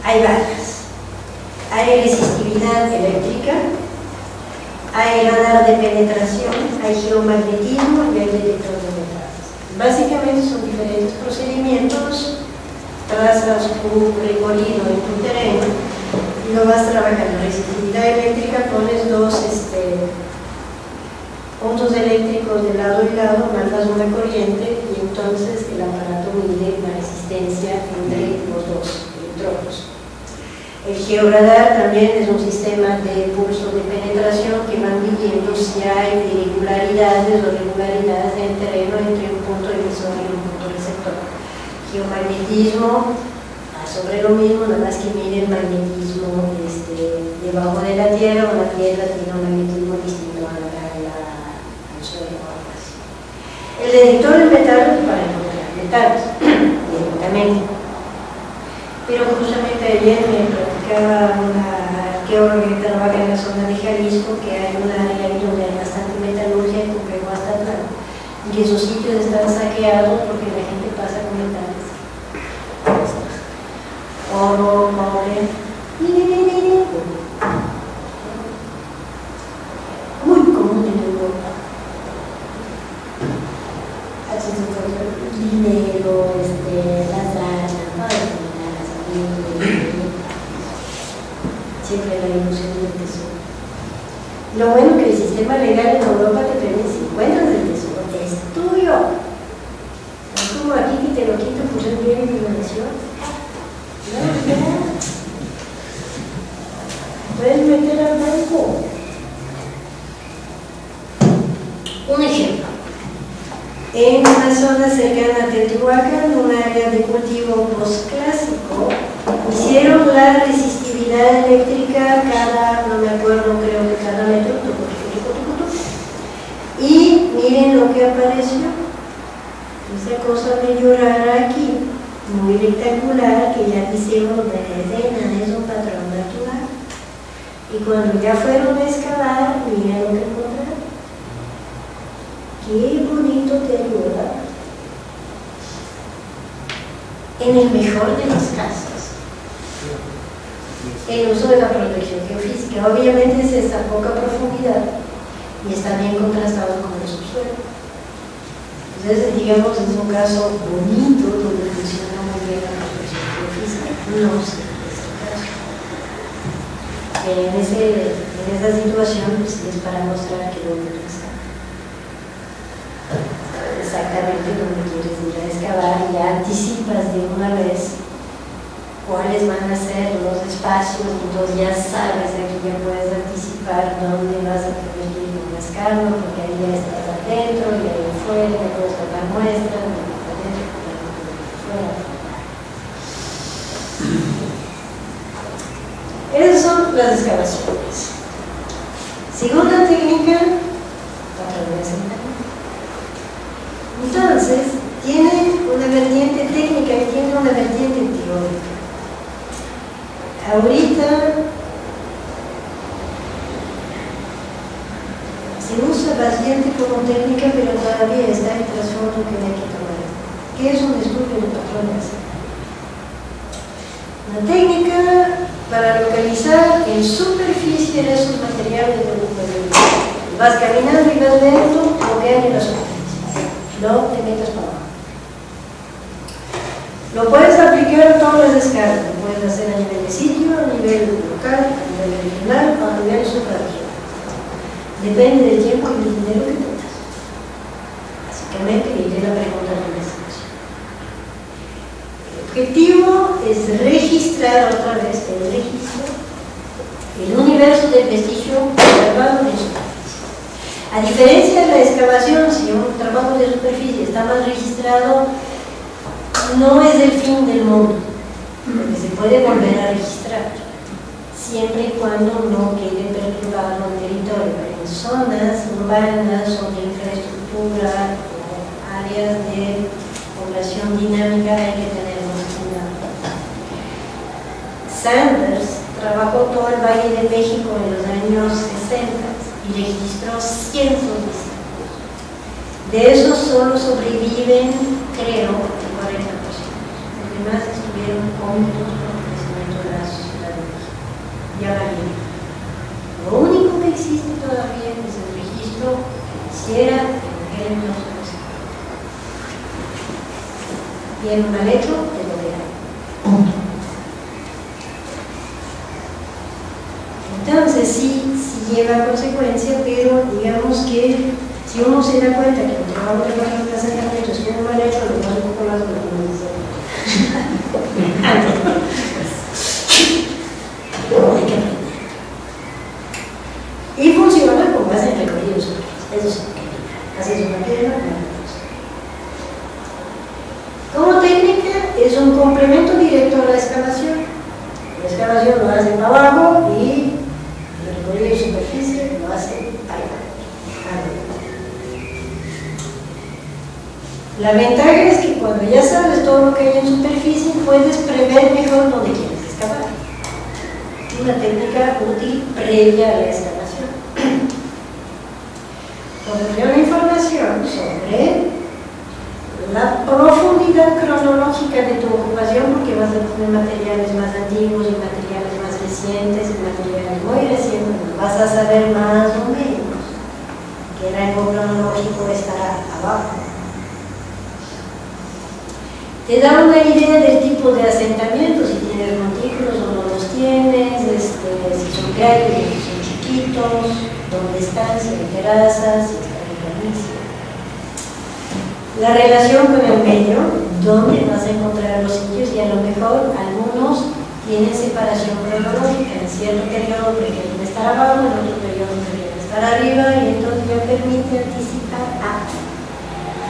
Hay barras, hay resistividad eléctrica, hay radar de penetración, hay geomagnetismo y hay detector de metales. Básicamente son diferentes procedimientos, trazas un recorrido en tu terreno y lo vas trabajando. Resistividad eléctrica, pones dos puntos eléctricos de lado y lado, mandas una corriente y entonces el aparato mide la resistencia entre los dos electrodos. El georadar también es un sistema de pulso de penetración que van midiendo si hay irregularidades o regularidades en el terreno entre un punto emisor y un punto receptor. Geomagnetismo, sobre lo mismo, nada más que mide el magnetismo debajo de la Tierra, o la Tierra tiene un magnetismo distinto al suelo o algo así. El detector de metales para encontrar metales, directamente. Pero justamente ayer me platicaba una arqueóloga que trabaja en la zona de Jalisco, que hay un área ahí donde hay bastante metalurgia y complejo hasta atrás, y que esos sitios están saqueados porque la gente pasa con metales. Oro, cobre, muy común en Europa. Dinero, las ranas, siempre la ilusión del tesoro. Lo bueno que el sistema legal en Europa te permite, si encuentras el tesoro, es tuyo. No es como aquí que te lo quitan por ser bien de donación. No, ya. Puedes meter al banco. Un ejemplo. En una zona cercana a Teotihuacán, un área de cultivo posclásico, hicieron la resistividad eléctrica cada, no me acuerdo, creo que cada metro, y miren lo que apareció. Esa cosa medio rara aquí, muy rectangular, que ya hicieron es un patrón natural. Y cuando ya fueron a excavar, miren lo que encontraron. Qué bonito te ayuda en el mejor de los casos el uso de la protección geofísica. Obviamente es esta poca profundidad y está bien contrastado con el subsuelo. Entonces, digamos, es un caso bonito donde funciona muy bien la protección geofísica. No sé en este caso. En esa situación, pues, es para mostrar que donde tú estás exactamente donde quieres ir a excavar y ya anticipas de una vez cuáles van a ser los espacios, entonces ya sabes, aquí ya puedes anticipar dónde vas a poder ir rascando, porque ahí ya estás adentro y ahí afuera, ya puedes tomar muestras, adentro, afuera. Esas son las excavaciones. Segunda técnica, otra vez. Entonces, tiene una vertiente técnica y tiene una vertiente teórica. Ahorita se usa bastante como técnica, pero todavía está el trasfondo que hay que tomar, que es un estudio de patrones. Una técnica para localizar en superficie esos materiales de un periodo. Vas caminando y vas viendo vean en las superficies. No te metas para abajo. Lo puedes aplicar a todas las escalas, lo puedes hacer a nivel de sitio, a nivel local, a nivel regional o a nivel suprarregional. Depende del tiempo y del dinero que tengas. Básicamente, y de la pregunta de investigación. El objetivo es registrar otra vez el registro, el universo del vestigio observado en superficie. A diferencia de la excavación, si un trabajo de superficie está más registrado, no es el fin del mundo, porque se puede volver a registrar, siempre y cuando no quede perturbado el territorio. En zonas urbanas o de infraestructura o áreas de población dinámica hay que tener más cuidado. Sanders trabajó todo el Valle de México en los años 60 y registró cientos de sitios. De esos solo sobreviven, creo, el 40%. Los demás estuvieron cómodos por el crecimiento de la sociedad de México. Ya valieron. Lo único que existe todavía es el registro que hiciera en gremios de los estados. Y en una letra te lo verán. Entonces sí lleva consecuencia, pero digamos que si uno se da cuenta que el trabajo de los asentamientos es como mal hecho, lo más un poco más de lo que uno dice. Hay que aprender. Y funciona con base en recorridos. Eso sí, haces una piedra, como técnica es un complemento directo a la excavación. La excavación lo hace para abajo y el recorrido de superficie lo hace para arriba. La ventaja es que cuando ya sabes todo lo que hay en superficie, puedes prever mejor dónde quieres excavar. Una técnica útil previa a la excavación. Proporciona información sobre la profundidad cronológica de tu ocupación, porque vas a tener materiales más antiguos y materiales más recientes y materiales muy recientes. Vas a saber más o menos qué rango cronológico estará abajo. Te da una idea del tipo de asentamiento, si tienes montículos o no los tienes, si son grandes, si son chiquitos, dónde están, si hay terrazas, si están en planicie. La relación con el medio, dónde vas a encontrar los sitios, y a lo mejor algunos tienen separación cronológica. En cierto periodo prefieren estar abajo, en otro periodo prefieren estar arriba, y entonces me permite anticipar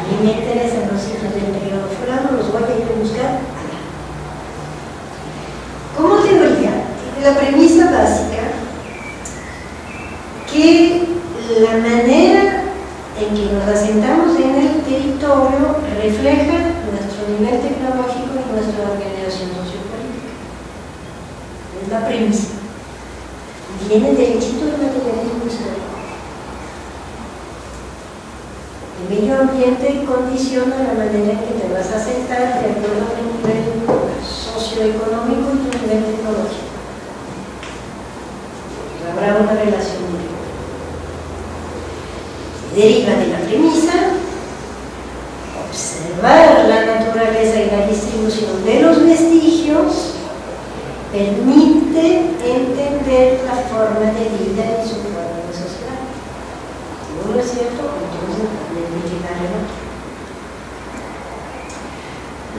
y me interesan los sitios del periodo fulano, los voy a ir a buscar allá. Como teoría, la premisa básica que la manera en que nos asentamos en el territorio refleja nuestro nivel tecnológico y nuestra organización sociopolítica. Es la premisa. Viene derechito del materialismo histórico. El medio ambiente condiciona la manera en que te vas a asentar de acuerdo a tu nivel socioeconómico y tu nivel tecnológico. Habrá una relación directa. Deriva de la premisa, observar la naturaleza y la distribución de los vestigios permite entender la forma de vida y su forma de sociedad. Si uno es cierto, entonces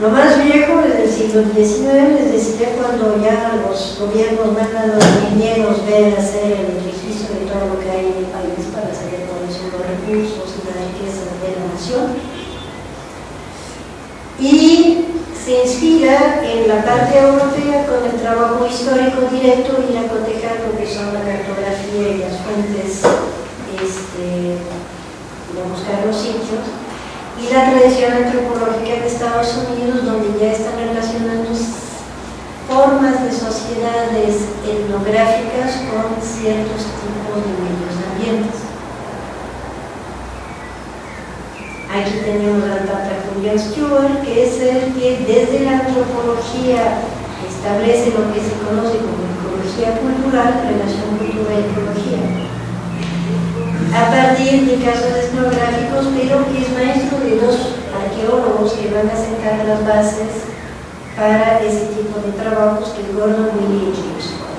lo más viejo es del siglo XIX, es decir, cuando ya los gobiernos mandan a los ingenieros ver hacer el registro de todo lo que hay en el país para saber cuáles son los recursos y la riqueza de la nación. Y se inspira en la parte europea con el trabajo histórico directo y la cotejar lo que son la cartografía y las fuentes de buscar los sitios, y la tradición antropológica de Estados Unidos, donde ya están relacionando formas de sociedades etnográficas con ciertos tipos de medios ambientes. Aquí tenemos al Dr. Julian Stewart, que es el que desde la antropología establece lo que se conoce como ecología cultural, relación cultura y ecología. a partir de casos etnográficos, pero que es maestro de dos arqueólogos que van a sentar las bases para ese tipo de trabajos, que es Gordon Willie y James Scott.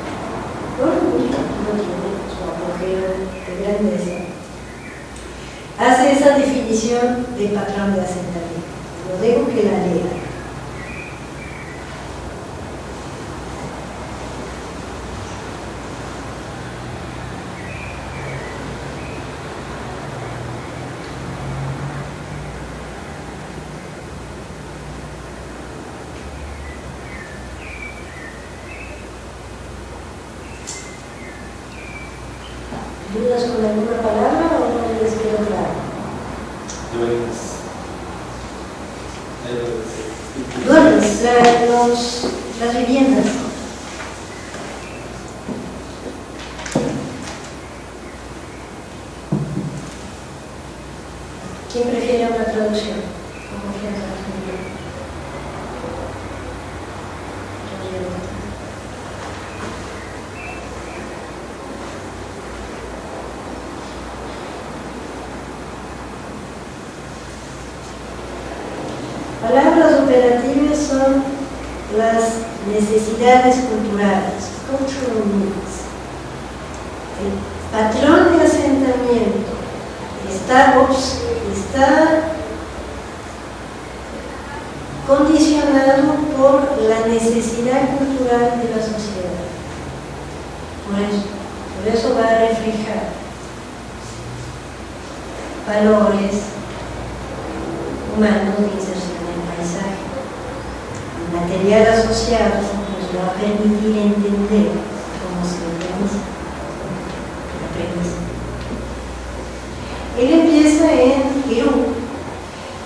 Gordon Willie no tiene su apogeo de grandeza. Hace esa definición de patrón de asentamiento. Lo dejo que la lea. ¿Dudas con alguna palabra o no les quedó claro? Duermes, las viviendas. ¿Quién prefiere una traducción? ¿Cómo piensa la gente? Palabras operativas son las necesidades culturales, cultural needs. El patrón de asentamiento está condicionado por la necesidad cultural de la sociedad. Por eso va a reflejar valores humanos de inserción en el paisaje. El material asociado nos va a permitir entender cómo se organiza la premisa. Él empieza en Perú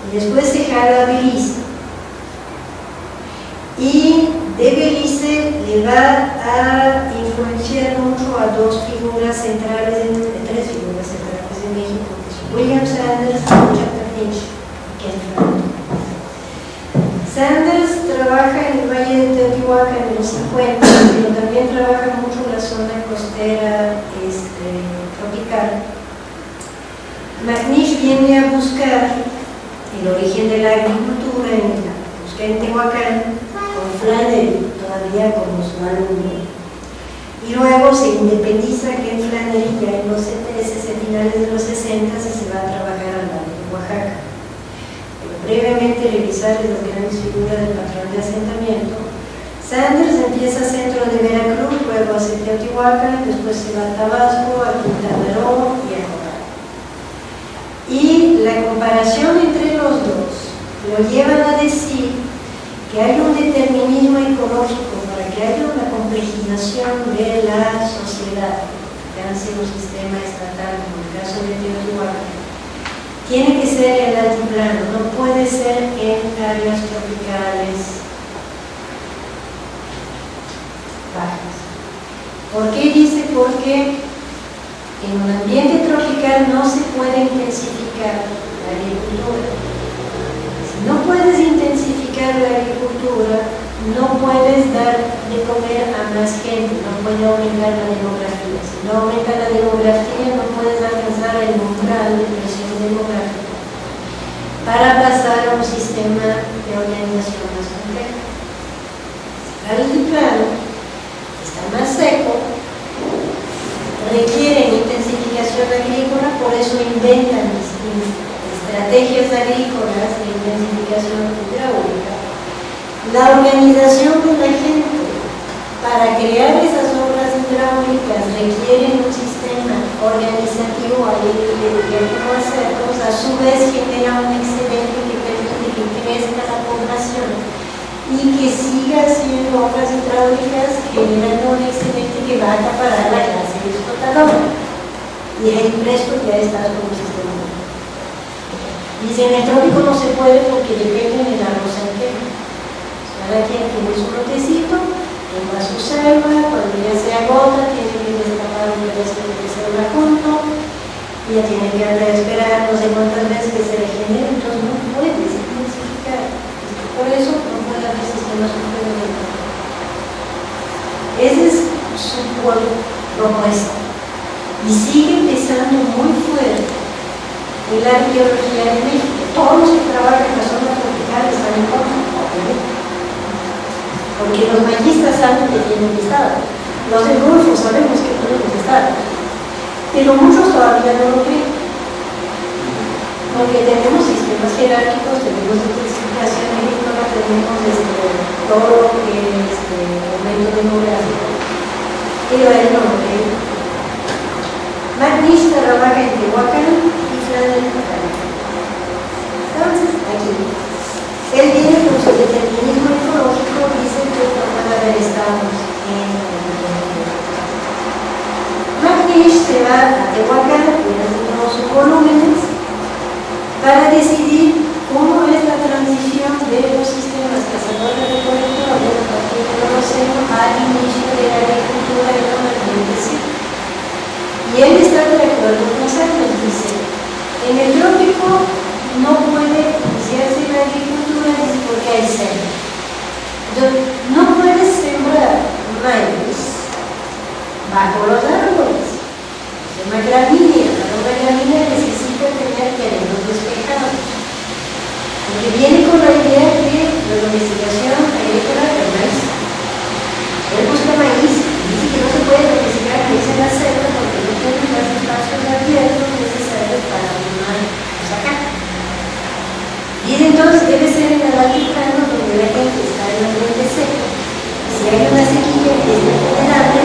y después se jala a Belice. Y de Belice le va a influenciar mucho a tres figuras centrales en México, que son William Sanders y Richard Page. Sanders trabaja en el Valle de Teotihuacán en los 50, pero también trabaja mucho en la zona costera tropical. McNish viene a buscar el origen de la agricultura en Tehuacán, con Flannery todavía como su alumno. Y luego se independiza Ken Flannery ya en los 70, finales de los 60, y se va a trabajar al lado de Oaxaca. Brevemente revisarles las grandes figuras del patrón de asentamiento. Sanders empieza centro de Veracruz, luego hacia Teotihuacán, después se va a Tabasco, a Quintana Roo y a Joral. Y la comparación entre los dos lo llevan a decir que hay un determinismo ecológico para que haya una complejización de la sociedad, que hace un sistema estatal, como el caso de Teotihuacán. Tiene que ser en el altiplano, no puede ser en áreas tropicales bajas. ¿Por qué dice? Porque en un ambiente tropical no se puede intensificar la agricultura. Si no puedes intensificar la agricultura, no puedes dar de comer a más gente, no puede aumentar la demografía. Si no aumenta la demografía, no puedes alcanzar el umbral de presión demográfica para pasar a un sistema de organización más complejo. El altiplano está más seco, requieren intensificación agrícola, por eso inventan estrategias agrícolas de intensificación hidráulica. La organización de la gente para crear esas obras hidráulicas requieren un sistema organizativo ahí de cómo hacerlos, a su vez genera un excedente que permite que crezca la población y que siga haciendo obras hidráulicas generando un excedente que va a acaparar la clase explotadora. Y ahí presto ya está como sistema. Dice, en el trópico no se puede porque depende del arroz entero. Cada quien tiene su lotecito, toma su selva, cuando ya se agota, tiene que destapar un pedazo de selva junto, y ya tiene que andar a esperar no sé cuántas veces que se regenere, entonces no puedes intensificar. Por eso no puede haber sistemas complementarios. Esa es su propuesta. Y sigue pesando muy fuerte la arqueología de México. Todos los que trabajan en la zona tropical están en contra, obviamente. Porque los mayistas saben que tienen que estar. Los del Golfo sabemos que tienen que estar. Pero muchos todavía no lo creen. Porque tenemos sistemas jerárquicos, tenemos clasificación agrícola, tenemos todo lo que es momento demográfico. Pero él no lo cree. Magnish trabaja en Tehuacán y Flanel en Cali. Entonces, aquí, él viene con su determinismo ecológico, dice que no puede haber estados en el Magnish se va a Tehuacán, tiene todos sus volúmenes, para decidir cómo es la transición de los sistemas cazadores-recolectores a partir del Holoceno al inicio de la agricultura en el ambiente seco. Y él está de acuerdo con Sánchez, dice, en el trópico no puede iniciarse la agricultura porque hay selva. No puedes sembrar maíz bajo los árboles. Es una gramínea, la gramínea necesita tener terrenos despejados. Porque viene con la idea de la domesticación agrícola del maíz. Él busca maíz, dice que no se puede domesticar maíz en la selva porque no tienen los espacios abiertos necesarios para una zacate. Y entonces debe ser en el altiplano donde la gente está en el ambiente seco. Si hay una sequía que es vulnerable,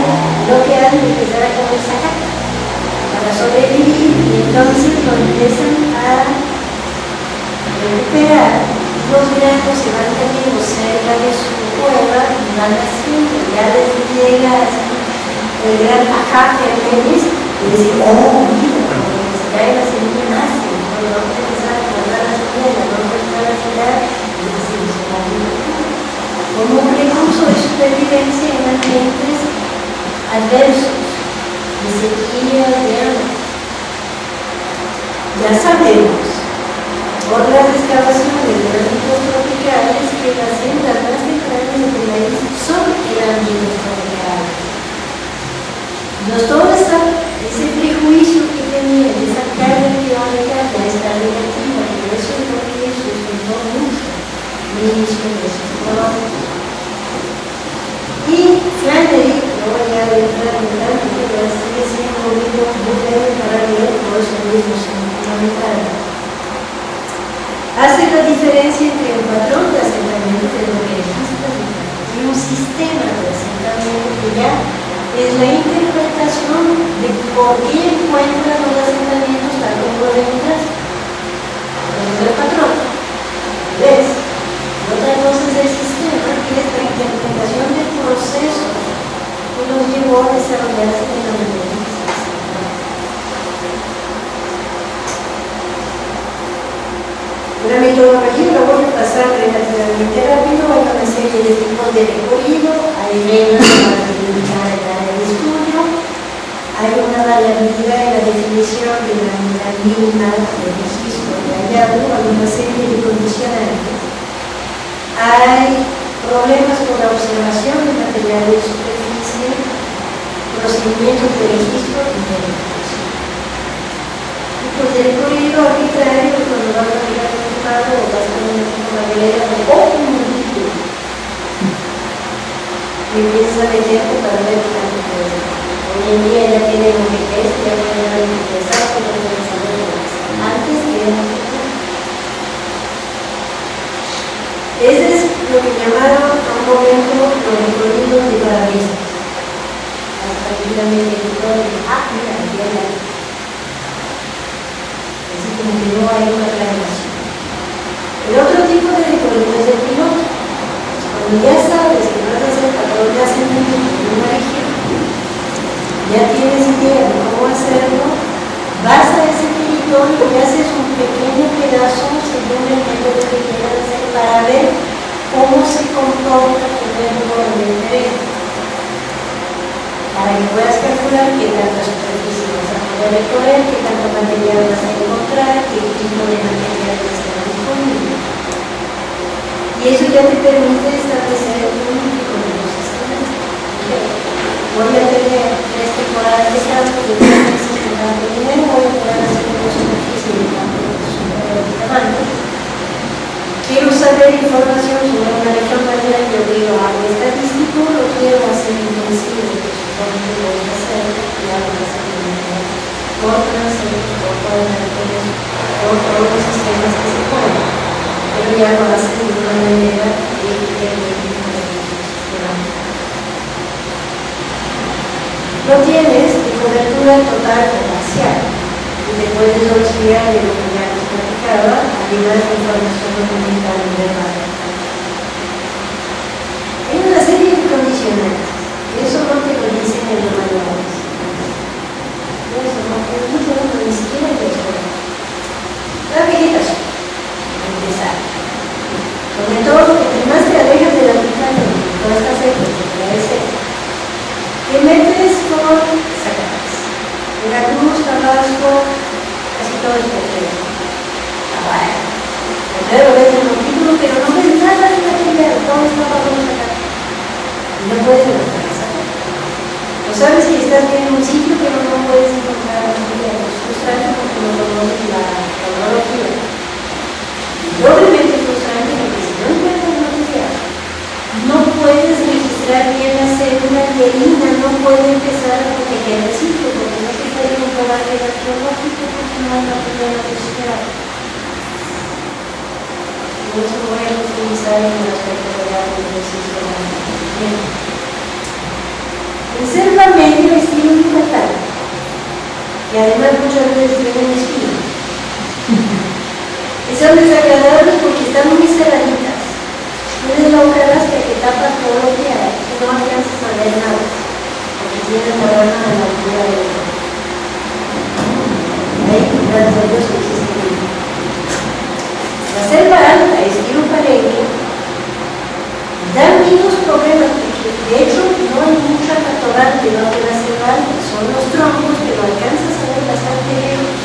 lo que hacen es empezar a comer zacate para sobrevivir, y entonces lo empiezan a recuperar. Los granos se van teniendo cerca de su cueva y van haciendo, ya les llega el gran ajá que aprendes y decir, oh, mira, cuando se cae la semilla nace, cuando vamos a empezar a guardar la semilla, vamos a empezar a tirar y decimos, como un recurso de supervivencia en ambientes adversos, de sequía, de hambre. Ya sabemos por las excavaciones de gránicos tropicales que las sendas más tempranas del país son gránicos tropicales. Entonces todo ese prejuicio que tenía, esa carga teórica ya está negativa, y eso es lo que sustentó mucho mis ingresos económicos. Y Flannery, no voy a entrar en tanto, pero sigue siendo un libro muy breve para leer, por eso mismo son fundamentales. Hace la diferencia entre el patrón de asentamiento de los registros y un sistema de asentamiento que ya es la interpretación de por qué encuentran los asentamientos tal como lo encuentras. Entonces el patrón, ¿ves? Otra cosa es el sistema, que es la interpretación del proceso que nos llevó a desarrollarse en la memoria. La metodología la voy a pasar relativamente rápido. Hay una serie de tipos de recorrido, hay reglas para delimitar el área de estudio, hay una variabilidad en la definición de la unidad mínima de registro de hallazgo, hay una serie de condicionantes, hay problemas con la observación de material de superficie, procedimientos de registro y verificación. Tipos de recorrido arbitrario cuando vamos a mirar o básicamente una vereda de un multitud y empiezas a meterte para ver tanto que hoy en día ya tienen un GPS, ya pueden dar un GPS, pero no pueden saber más. Antes queríamos hacer. Ese es lo que llamaron a un momento los recorridos de parabrisas. Hasta tranquilamente el editor dice, mira, aquí hay algo. Así como que no hay una planeación. El otro tipo de recorrido es el piloto. Cuando ya sabes que vas a hacer patrón de asentamiento en una región, ya tienes idea de cómo hacerlo, vas a ese territorio y haces un pequeño pedazo según el método que quieras hacer para ver cómo se comporta tu método de interés. Para que puedas calcular qué tanta superficie vas a poder recorrer, qué tanto material vas a encontrar, qué tipo de material vas a estar disponible. Y eso ya te permite establecer un único de los sistemas. Voy a tener 3 temporadas de campo, de 3 meses de campo, primero voy a poder hacer una superficie de campo llamando. Quiero saber información sobre una reforma que yo digo algo estadístico, lo quiero hacer intensivo, supongo que lo voy a hacer, y algo por transferir, por todos los sistemas que se pueden, pero ya lo hacen de una manera no tienes de cobertura total o parcial y te puedes auxiliar de lo que ya has platicado, además de información documental y verbal. Hay una serie de condicionantes, eso no te lo dicen en los manuales. Eso no te lo dicen, ni siquiera en la escuela. La vegetación, para empezar. Sobre todo, entre más te alejas de la aplicación, todas estas épocas, que parece, te metes con Zacatecas. Veracruz, Tabasco, casi todo es petróleo. Primero ves el título, pero no ves nada de material, todo está bajo Zacatecas. Y no puedes levantar Zacatecas. No sabes que estás bien en un sitio, pero no puedes encontrar material. Es frustrante porque no conoces la tecnología. Y doblemente frustrante porque si no encuentras material, no puedes registrar bien la célula y el INA no puede empezar a proteger el sitio porque no se puede comprobar que es arqueológico porque no hay material registrado. Y eso lo voy a utilizar en el aspecto de la sistema. En selva media estilo Yucatán, y además muchas veces tienen espinas. Y son desagradables porque están muy cerraditas. Tienes la hojarasca que tapa todo lo que hay y no alcanzas a ver nada, porque tienes la rama de la altura de la. Ahí, gracias a Dios, existe vida. La selva alta, estilo Palenque, da mismos problemas, porque de hecho no hay mucha matorral debajo de la selva alta, son los troncos que lo alcanzas a ver bastante lejos.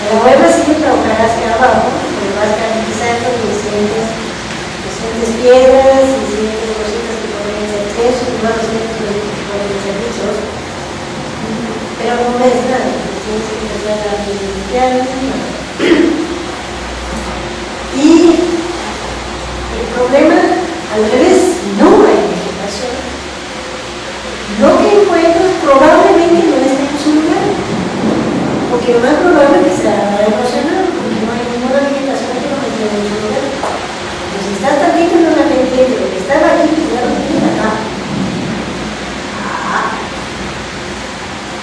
La hueva sigue la hojarasca abajo, pero vas canalizando y sientes piedras y sientes cositas que pueden ser eso, y luego sientes cositas que pueden ser bichos, pero no ves nada, tienes que empezar a limpiar. Y el problema, al revés, no hay vegetación. Lo que encuentras probablemente no está en su lugar. Porque lo más probable es que se ha erosionado, porque no hay ninguna vegetación que no esté en su lugar. Pues si estás tan bien en una pendiente, lo que estaba aquí, pues ya lo tienes acá.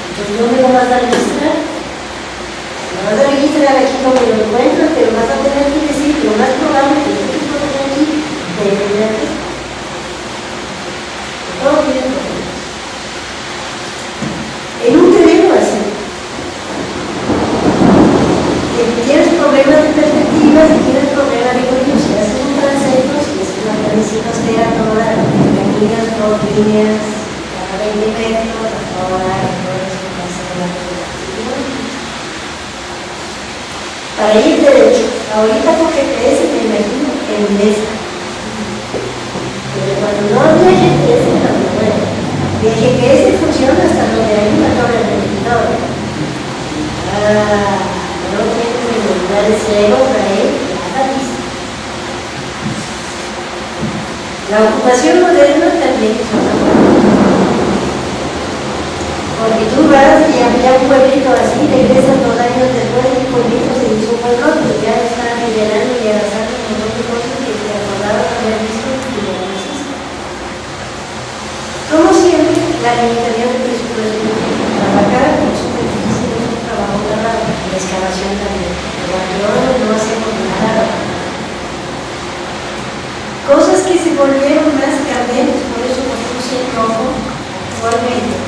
Entonces, ¿dónde lo vas a registrar? Lo vas a registrar aquí donde lo encuentras, pero vas a tener que decir lo más probable que es que lo de aquí, de aquí. Todo tiene problemas. En un terreno así, tienes problemas de perspectivas y tienes problemas de ruido. Si haces un transecto, si es una planicie costera toda, en líneas, dos líneas, cada 20 metros, a toda la para ir derecho, ahorita por GPS me imagino en esta. Pero cuando no había GPS, no me acuerdo. Y el GPS funciona hasta donde hay una torre de medidor. No tiene lugar de ciego para él, nada vista. La ocupación moderna también es una buena. Porque tú vas y había un pueblito así, regresas 2 años después y el pueblito se hizo un pueblo, pero ya está liberando y avanzando un montón de cosas que te acordaban haber visto y ya no existen. Como siempre, la limitación del presupuesto. Trabajar en superficie es un trabajo cerrado, la excavación también. Pero arqueólogos no hacemos nada. Cosas que se volvieron más candentes, por eso nos puse en rojo actualmente.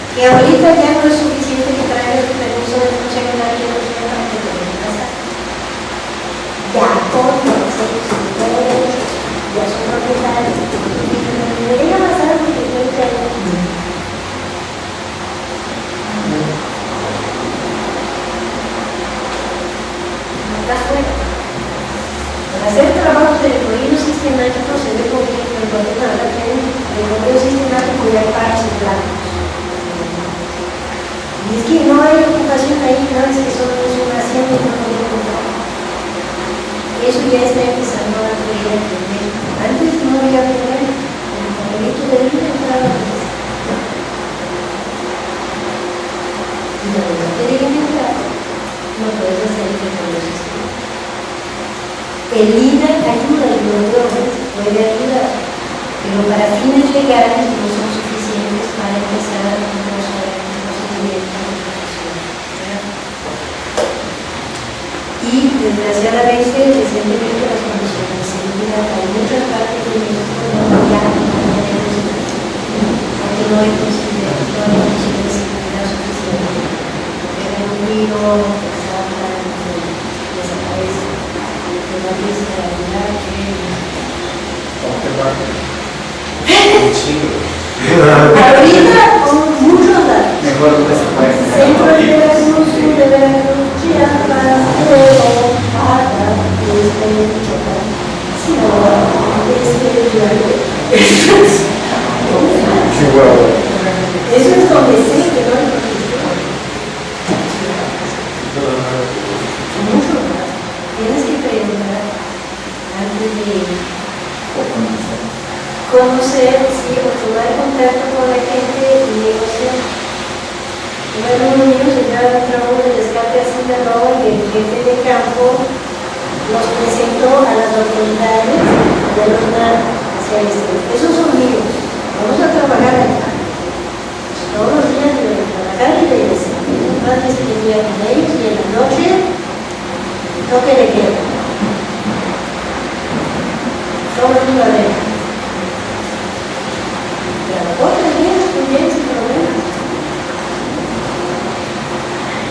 Que ahorita ya no es suficiente que traigas el permiso de función en la arqueología para que te den pasar. Ya con los sectores, ya son propietarios. Me debería pasar porque estoy trayendo. Acá afuera. Para hacer trabajos de recorrido sistemático se ve como que el problema ahora tiene el recorrido sistemático y hay parches blancos. Y es que no hay ocupación ahí, no es que solo es una hacienda y no podemos comprar. Eso ya está empezando a creer. Antes no había problema, el papelito de vida entraba. Y la verdad que deben entrar, no puedes hacer el sistema. El INA ayuda y puede ayudar, pero para fines legales no son suficientes para empezar a procesar el procedimiento de educación. Y desgraciadamente, recientemente las condiciones de seguridad en muchas partes de México no ya porque no hay condiciones de seguridad suficientes. Porque hay un ruido, desaparece, que no piensa de ayudar, ahorita con muchos datos. Mejor que se puede. Centro de Veracruz, sur de Veracruz, Chiapas, Puebla, Baja, Michoacán, Sinaloa, Chihuahua. eso es donde sé que no hay condición. Mucho más. Tienes que preguntar antes de conocer, sí, o tomar contacto con la gente y negociar. Un amigo mío se llama el trabajo de rescate a Sinaloa y el jefe de campo nos presentó a las autoridades de los narcos hacia el exterior. Esos son míos, vamos a trabajar allá. Todos los días deben trabajar y regresar. Más de 7 días con ellos y en la noche toque de queda. Todo el mundo adentro. Trabajó 3 días muy bien, sin problema.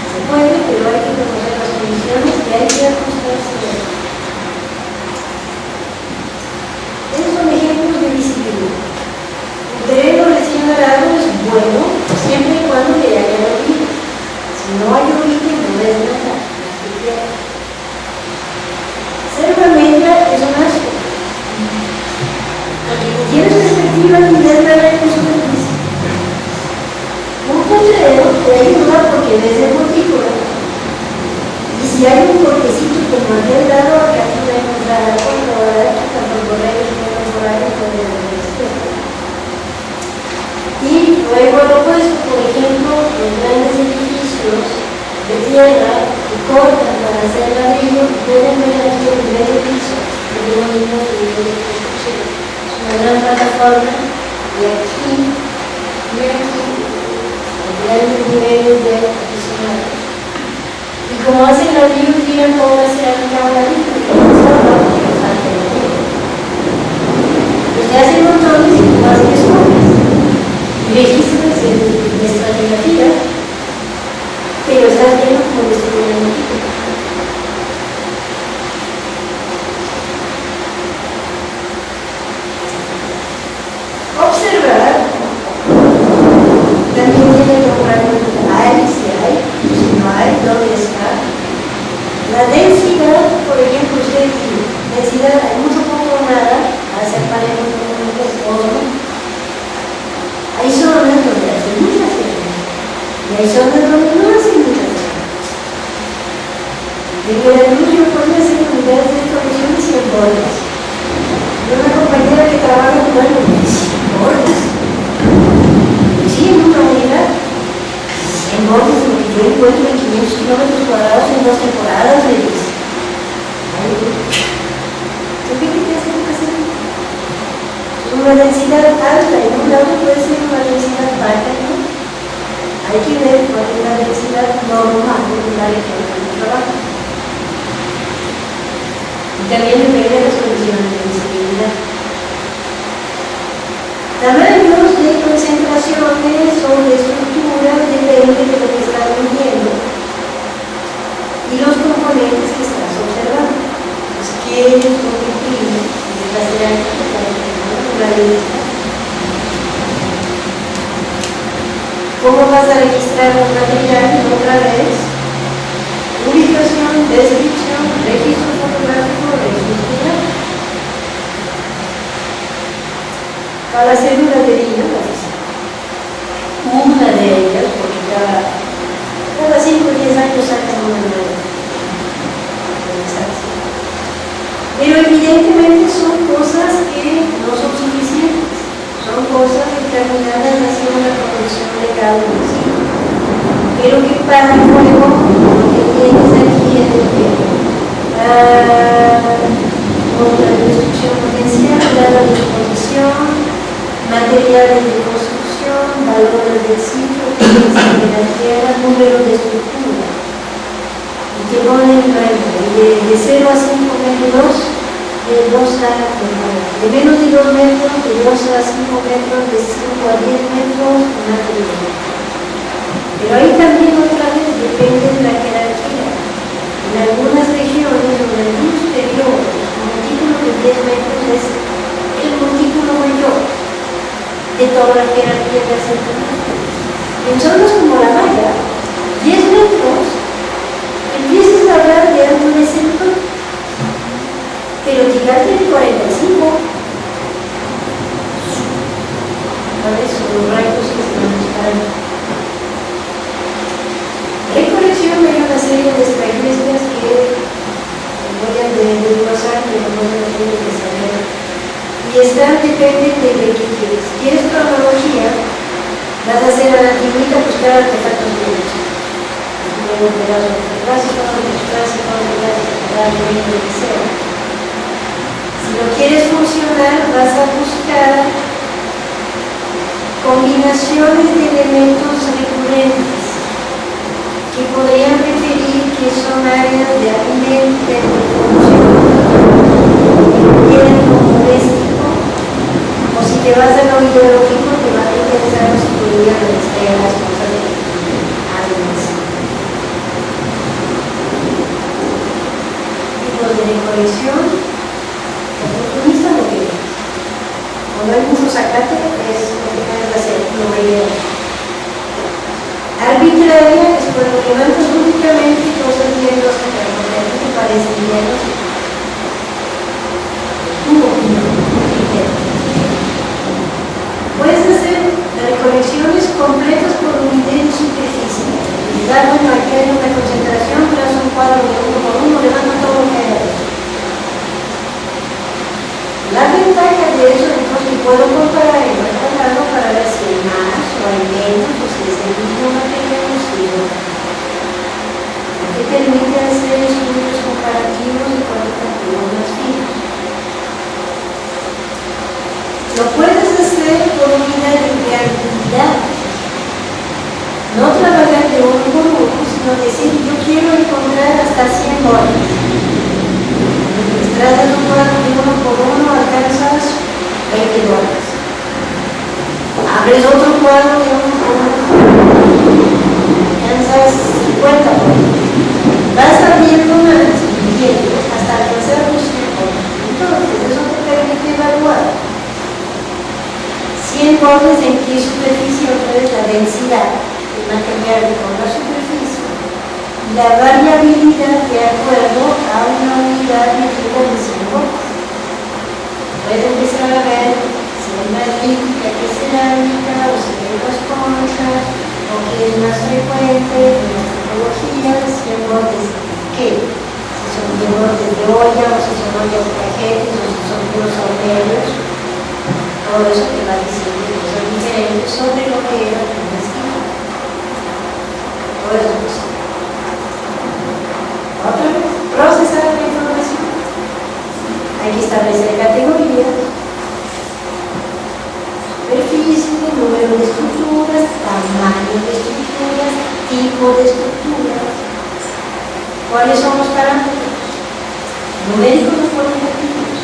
Se puede, pero hay que conocer las condiciones y hay que ajustarse. Esos son ejemplos de disciplina. El terreno recién arado es bueno siempre y cuando le haya origen. Si no hay origen, no es nada. Ser una media es un asco. Porque tienes perspectiva y ves realmente su beneficio. Un potrero te ayuda porque ves el montículo. Y si hay un cortecito como aquel lado, acá podemos dar a 4 horas, cuando el correo es menos horario, podemos ver esto. Y luego lo opuesto, por ejemplo, los grandes edificios de tierra que cortan para hacer ladrillo, pueden ver aquí el primer piso, que tenemos el mismo nivel de construcción. Una gran plataforma y aquí grandes niveles de aficionados. Y como hacen los libros, digan cómo hacer aquí cada libro, que no se habla porque falta el libro. Pues ya hacen montones y tú haces escuelas. Registras en estratigrafía, pero estás viendo cómo distribuyen el equipo. Observar también tiene que ocurrir hay, si hay, si no hay, dónde está. La densidad, por ejemplo, usted dice, densidad hay mucho poco o nada, hacer parejo con un esposo. Hay zonas donde hace mucha gente y hay zonas donde no hace mucha gente. En Veracruz yo podía hacer unidades de exploración y 100 bolas. Y una compañera que trabaja en Puebla, 100 bolas. Y sí, en una unidad, 100 bolas, lo que yo encuentro en 500 kilómetros cuadrados en 2 temporadas, me dice. ¿Tú qué te hace que hacer? Una densidad alta en un lado puede ser una densidad baja, ¿no? Hay que ver cuál es la densidad normal de un área que hay trabajo. Y también depende de las condiciones de visibilidad. Tamaños de concentraciones o de estructuras depende de lo que estás midiendo y los componentes que estás observando. Pues, ¿qué es lo que tienes? ¿Cómo vas a registrar los materiales otra vez? Ubicación, descripción, registro fotográfico, registro dinámico. Para la célula de vida, una de ellas, porque cada Pero evidentemente son cosas que no son suficientes, son cosas determinadas hacia una producción legal del municipio. Pero que para el juego lo que tienes aquí es que contra la destrucción potencial, la disposición, materiales de construcción, valores del sitio, de la tierra, número de estructura. Y que ponen de 0 a 5 metros, de 2 a de menos de 2 metros, de 2 a 5 metros, de 5 a 10 metros, material. Pero ahí también otra vez depende de la jerarquía. En algunas regiones o en algunos periodos, un montículo de 10 metros es el montículo mayor de toda la jerarquía de asentamiento. En zonas como la Maya, 10 metros, empiezas a hablar de algo de centro, pero llegaste de 45. ¿Cuáles son los rayos que se van a buscar? En colección hay una serie de estrategias que voy a desglosar, que no voy a tener que saber. Y depende de qué quieres. Si quieres cronología, vas a hacer a la antigüita buscar artefactos biológicos. Luego te das los clásicos, lo que sea. Si lo quieres funcionar, vas a buscar combinaciones de elementos recurrentes que podrían referir que son áreas de alimento, de reproducción, tienen como doméstico, o si te vas a lo ideológico, te va a interesar si podrían extraer las cosas de árboles. Tipos de recolección, oportunista lo que es. Cuando hay mucho zacate, es lo que puedes hacer, lo ideal. Arbitraria es cuando levantas únicamente cosas hierbas que te parecen hierbas. Tu opinión, puedes hacer recolecciones completas por unidad de superficie. Bueno, aquí hay una concentración, trazo un cuadro de 1 por 1, levanta todo lo que hay ahí. La ventaja de eso entonces que puedo comparar en el catálogo para ver si hay más o hay menos o si es el mismo material o si no. Lo que permite hacer estudios comparativos y cualitativos más finos. Lo puedes hacer por unidad de actividad. No trabajar de uno por uno, sino decir yo quiero encontrar hasta 100 dólares. Tratas un cuadro de 1 por 1, alcanzas 20 dólares. Abres otro cuadro de 1 por 1, alcanzas 50 dólares. Vas abriendo más hasta alcanzar los 100 dólares. Entonces, eso te permite evaluar 100 dólares en qué superficie ofrece la densidad del material con la superficie. La variabilidad de acuerdo a una unidad medida de 100 dólares. Puedes empezar a ver si es más líquida que cerámica, o si hay más conchas, o que es más frecuente en las tipologías, 100 dólares ¿qué? Si son 100 dólares de olla, o si son ollas de cajetes, o si son puros horneros. Todo eso te va diciendo cosas diferentes sobre lo que era un estilo. Todo eso es posible. Otra vez, procesar la información. Hay que establecer categorías, superficie, número de estructuras, tamaño de estructuras, tipo de estructuras. ¿Cuáles son los parámetros? Numéricos o cualitativos.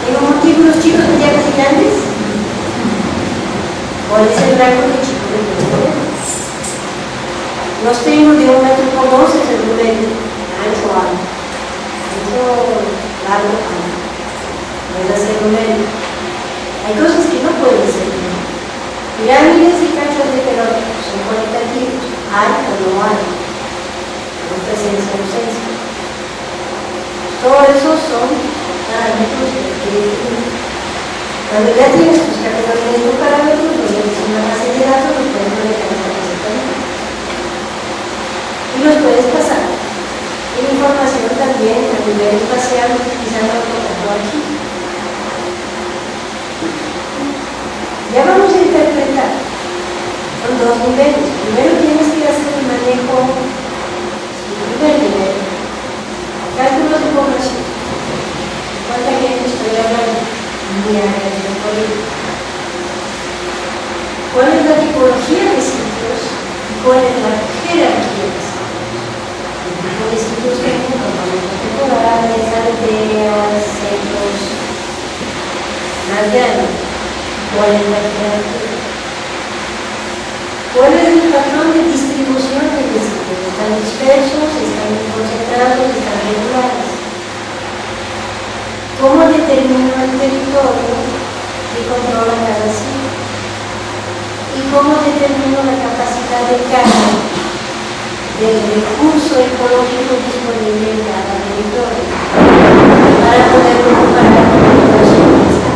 ¿Tengo montículos chicos, medianos y grandes? ¿Cuál es el rango de chicos de medianos? Los tengo de 1 metro por 2 es el número ancho alto. Ancho largo alto. Puede ser numérico. Hay cosas que no pueden ser numéricas. Pirámides y canchas de pelota son cualitativos. Hay o no hay. No presencia o ausencia. Todos esos son parámetros que definir. Cuando ya tienes tus categorías de parámetros, los metes en una base de datos, los puedes manejar esta base. Y los puedes pasar. Y información también a nivel espacial, utilizando dos niveles. Primero tienes que hacer el manejo del primer nivel, cálculos de población. ¿Cuánta gente estoy hablando? ¿Cuál es la tipología de sitios? ¿Cuál es la jerarquía de sitios? El tipo de sitios que hay como temporales, aldeas, centros, más llanos. ¿Cuál es la jerarquía? ¿Cuál es el patrón de distribución de los sitios? ¿Están dispersos? ¿Están concentrados? ¿Están regulares? ¿Cómo determino el territorio que controla cada sitio? ¿Y cómo determino la capacidad de carga del recurso ecológico disponible en cada territorio para poderlo comparar con la población que está?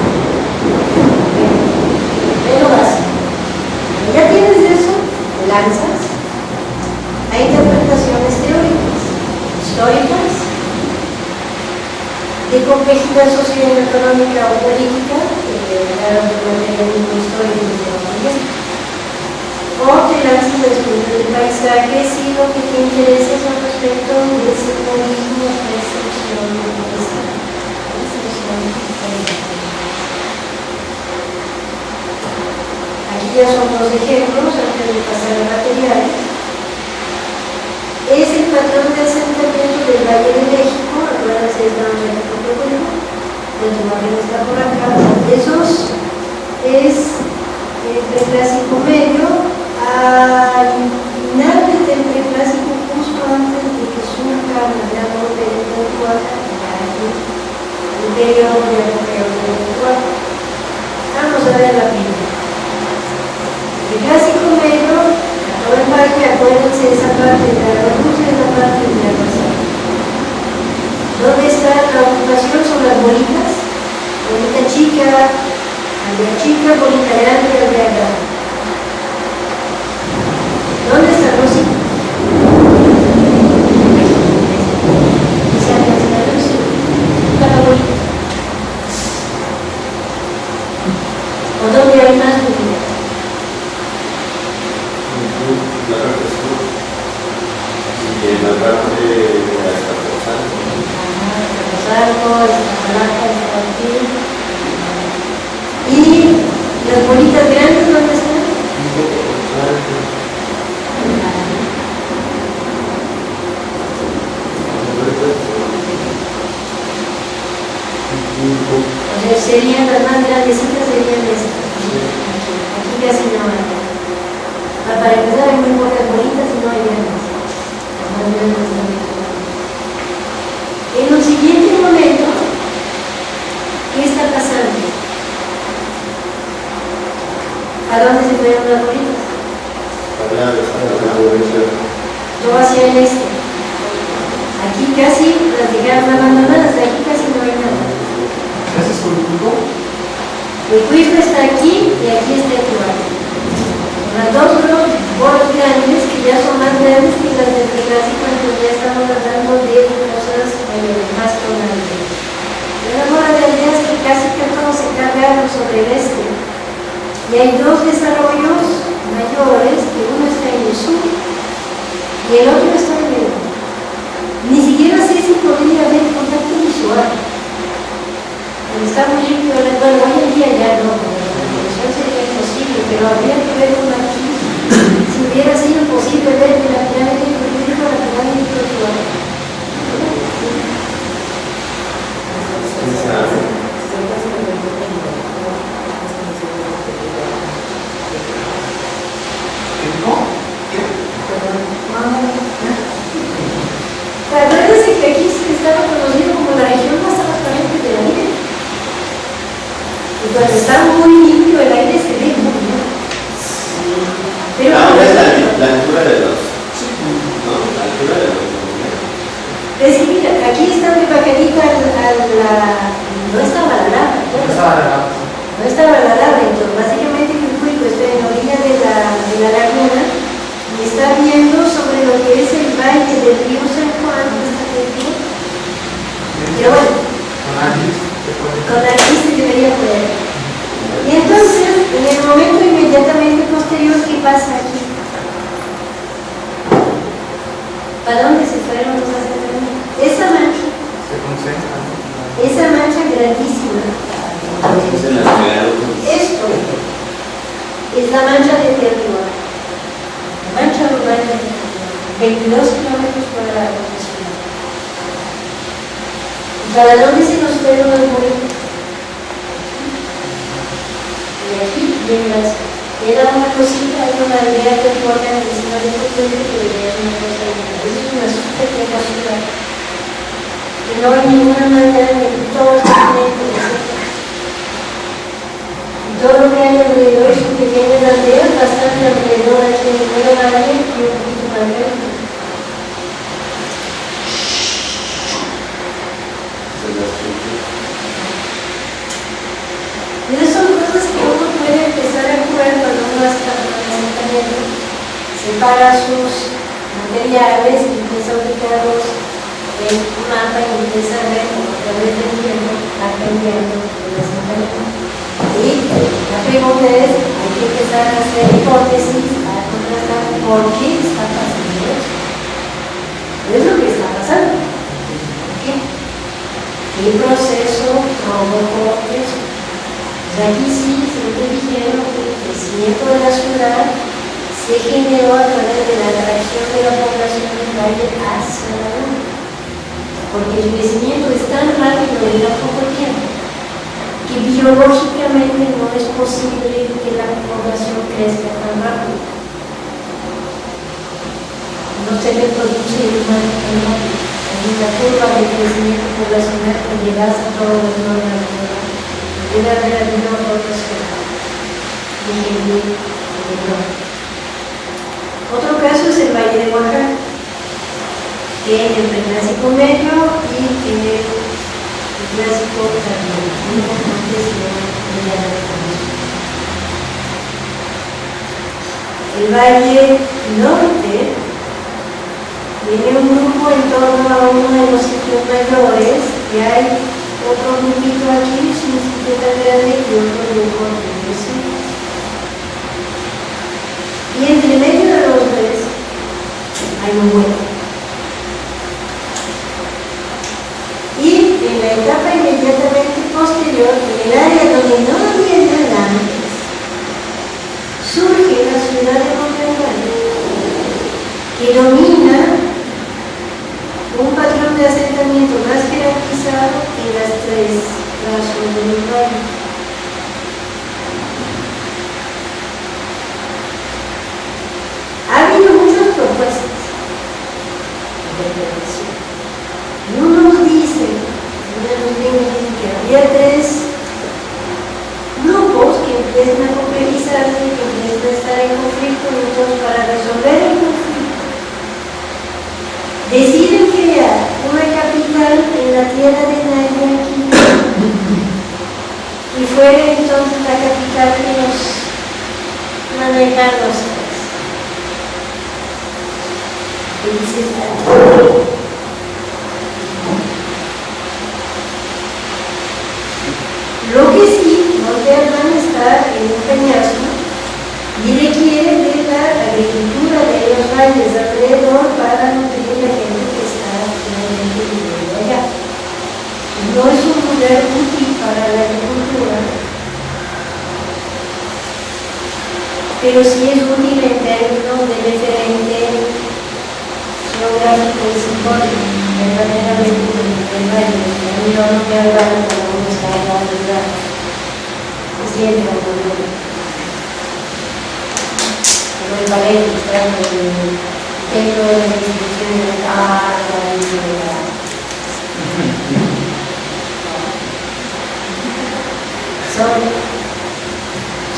Pero básico. Ya tienes eso, te lanzas a interpretaciones teóricas, históricas, de complejidad social, económica o política, claro, de materialismo histórico y de o te lanzas al estudio del paisaje si lo que te interesa es al respecto del simbolismo, percepción del paisaje. Aquí ya son dos ejemplos antes de pasar a materiales. Es el patrón de asentamiento del Valle de México, acuérdense, estamos en el propio Pueblo, el imagen está por acá. Esos es el preclásico medio al final del preclásico, justo antes de que surja el gran golpe de Teotihuacán, el periodo de Teotihuacán. Vamos a ver la primera. El clásico medio, todo el valle, acuérdense de esa parte de la luz y esa parte de la pasada. ¿Dónde está la ocupación? Son las bolitas. Bolita chica, aldea chica, bolita grande, aldea grande. ¿Dónde está Rosy? La bolita. ¿O dónde hay más bolitas? La parte sur y en la parte de Azcapotzalco. Azcapotzalco, Iztapalapa, Iztapalapa. ¿Y las bolitas grandes dónde están? O sea, serían las más grandecitas, serían estas. Aquí casi no hay. Para empezar hay muy pocas bolitas y no hay grandes. En un siguiente momento, ¿qué está pasando? ¿A dónde se fueron las bolitas? Todo hacia el este. Aquí casi las dejaron abandonadas, de aquí casi no hay nada. ¿Ese es Coihuilco? Coihuilco está aquí y aquí está Ituano. Las dos bolas grandes que ya son más grandes que las del clásico, entonces ya estamos hablando de cosas más tonales. Una bola de aldeas que casi que todos se cargaron sobre el este. Y hay dos desarrollos mayores, que uno está en el sur y el otro está en el norte. Ni siquiera sé si podría haber contacto visual. Está muy limpio, bueno, hoy en día ya no, eso sería imposible, pero habría que ver un aquí. Si hubiera sido posible ver de la pirámide de Coihuilco a la pirámide de Teotihuacán. Acuérdense que aquí se estaba conocido como la región más transparente del aire. Y cuando está muy limpio el aire se ve muy bien. Pero es la altura de los. No, la altura de los. Es que mira, aquí está muy bacadita no estaba la lava. No estaba la lava, entonces básicamente Coihuilco está en la orilla de la laguna y está viendo sobre lo que es el valle del río San Juan. Pero bueno, con aquí se debería poder. Y entonces, en el momento inmediatamente posterior, ¿qué pasa aquí? ¿Para dónde se fueron los asentamientos? Esa mancha grandísima. Esto es la mancha de territorio. La mancha urbana de 22 kilómetros cuadrados de ciudad. ¿Para dónde se nos fueron los molinos? Y aquí llegas. Era una cosita, hay una aldea que importa encima de este puente que veía una cosa linda. Esa es una súper pequeña ciudad. Que no hay ninguna manera de que todo está bien, etc. Y todo lo que hay alrededor son pequeñas aldeas, bastante alrededor de este número valle y un poquito más grande. Esas son cosas que uno puede empezar a jugar cuando uno está en el asentamiento, separa sus materiales y empieza a ubicarlos en un mapa y empieza a ver cómo a través del tiempo va cambiando el asentamiento. Y la pregunta es, hay que empezar a hacer hipótesis, a contrastar por qué está pasando eso. Es lo que está pasando. ¿Por qué? ¿Qué proceso provocó eso? Aquí sí, siempre dijeron que el crecimiento de la ciudad se generó a través de la atracción de la población del valle hacia la luna. Porque el crecimiento es tan rápido en tan poco tiempo que biológicamente no es posible que la población crezca tan rápido. No se reproduce tan rápido. Hay una curva de crecimiento poblacional que llegas a todo el norte. Debe haber habido otras cosas. Otro caso es el Valle de Oaxaca, que es el Clásico medio y el Clásico tardío. El Valle Norte tiene un grupo en torno a uno de los sitios mayores que hay. Otro grupito aquí, sin sitio tan grande, y otro grupo aquí, ¿sí? Y entre medio de los tres hay un hueco. Y en la etapa inmediatamente posterior, en el área donde no había nada antes, surge la ciudad de Monterrey, que domina un patrón de asentamiento más jerarquizado en las tres razones del valle. Ha habido muchas propuestas de interpretación. Y unos dicen que había tres grupos que empiezan a complejizarse, que empiezan a estar en conflicto, entonces para resolver el conflicto deciden crear una capital en la tierra de Naya y fue entonces la capital que nos manejaron los tres. Lo que sí, Monterrey está en un peñasco y requiere de la agricultura de los valles alrededor para nutrir a la gente que está finalmente viviendo allá. No es un lugar útil para la agricultura, pero sí es útil en términos de referente geográfico y simbólico, verdaderamente del valle. A mí no me hablan cuando uno está hablando de la siempre al gobierno. El ballet está en el templo de la institución de la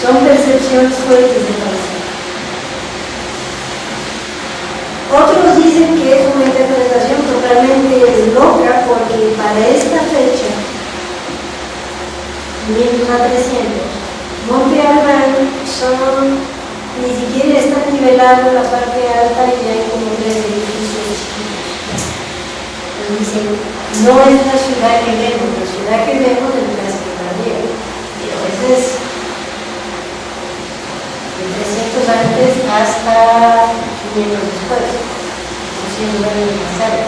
son percepciones fuertes de paisaje. Otros dicen que es una interpretación totalmente loca porque para esta fecha, 500 a 300, Monte Albán ni siquiera está nivelado la parte alta y hay como tres edificios chiquitos. Entonces dicen, no es la ciudad que vemos es el Clásico tardío. Pero ese es de 300 antes hasta 500 después. 100 años más tarde.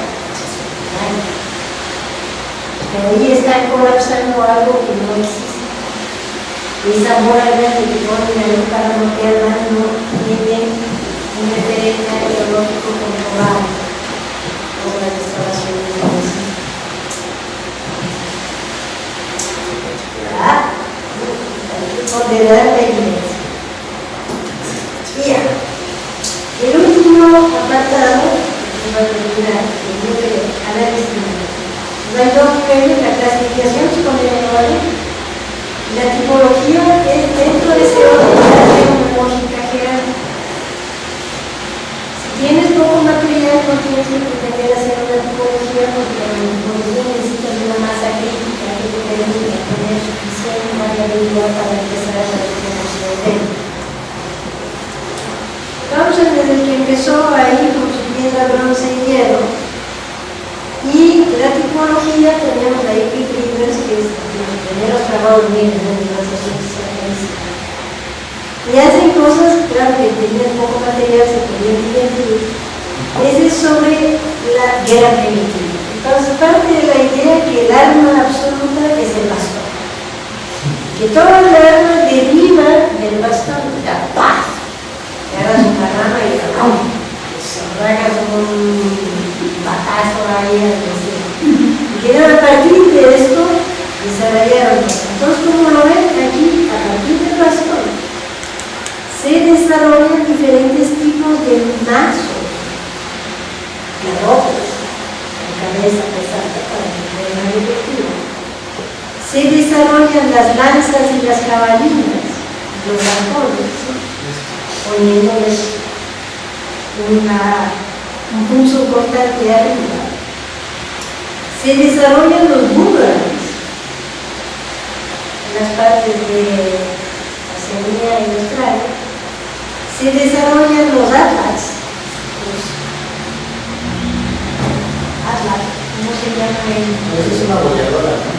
Pero ahí están colapsando algo que no existe. Esa bola verde que ponen ahí para bloquear más no tiene un referente arqueológico comprobado por las excavaciones de México. Ponderar la evidencia. Bien. El último apartado que va a terminar el análisis la clasificación psicoanalítica, la tipología es dentro de ese orden una lógica jerárquica. Si tienes poco material, no tienes que pretender hacer una tipología, porque la tipología necesitas una masa crítica que te permite tener suficiente variabilidad para empezar a saber cómo se ordena. Entonces, desde que empezó ahí con su piedra, bronce y hierro, y la tipología tenemos ahí Pitt Rivers, que es de los primeros trabajos míos de organización socialista. Y hacen cosas, claro que tenían poco material, se podían divertir. Ese es sobre la guerra primitiva. Entonces, parte de la idea que el arma absoluta es el bastón. Que toda el arma deriva del bastón, la paz. Que hagas una rama y la rompe. Que se ragas un batazo ahí al desierto. Y que a partir de esto desarrollaron. Entonces, como lo ven aquí, a partir del bastón, se desarrollan diferentes tipos de mazos, garrotes, con cabeza pesada para que sea más efectivo. Se desarrollan las lanzas y las jabalinas, los arcones, poniéndoles un pulso cortante arriba. Se desarrollan los boomerangs en las partes de Oceanía y Australia. Se desarrollan los atlas. ¿Cómo se llama en? Es una boleadora, ¿no?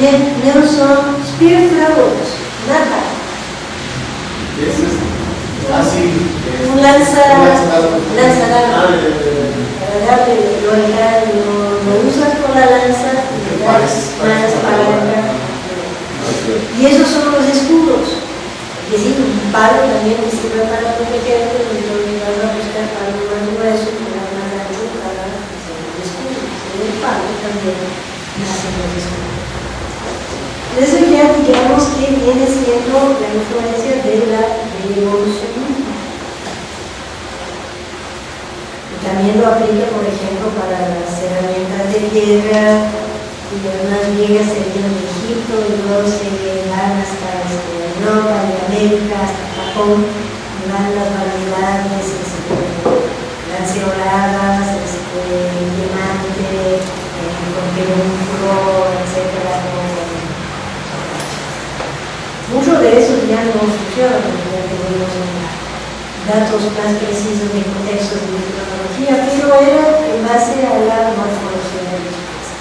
Nelson Spear Throwers, un atlas. Un lanzador. Para darle lo usas con la lanza y le das más palanca. Y esos son los escudos. Es decir, un palo también me sirve para proteger, pero lo vas a buscar para un más grueso, para más ancho, para hacer el escudo. El palo también nace los escudos. Eso ya digamos que viene siendo la influencia de la evolución. También lo aplica, por ejemplo, para las herramientas de piedra, y las más viejas serían de Egipto, y luego se van hasta Europa, de América, hasta Japón, y van las variedades, lanceoladas, diamante, con pedúnculo, etc. Mucho de eso ya no funciona, porque ya tenemos datos más precisos de contextos de tecnología, pero era en base a la morfología de los países.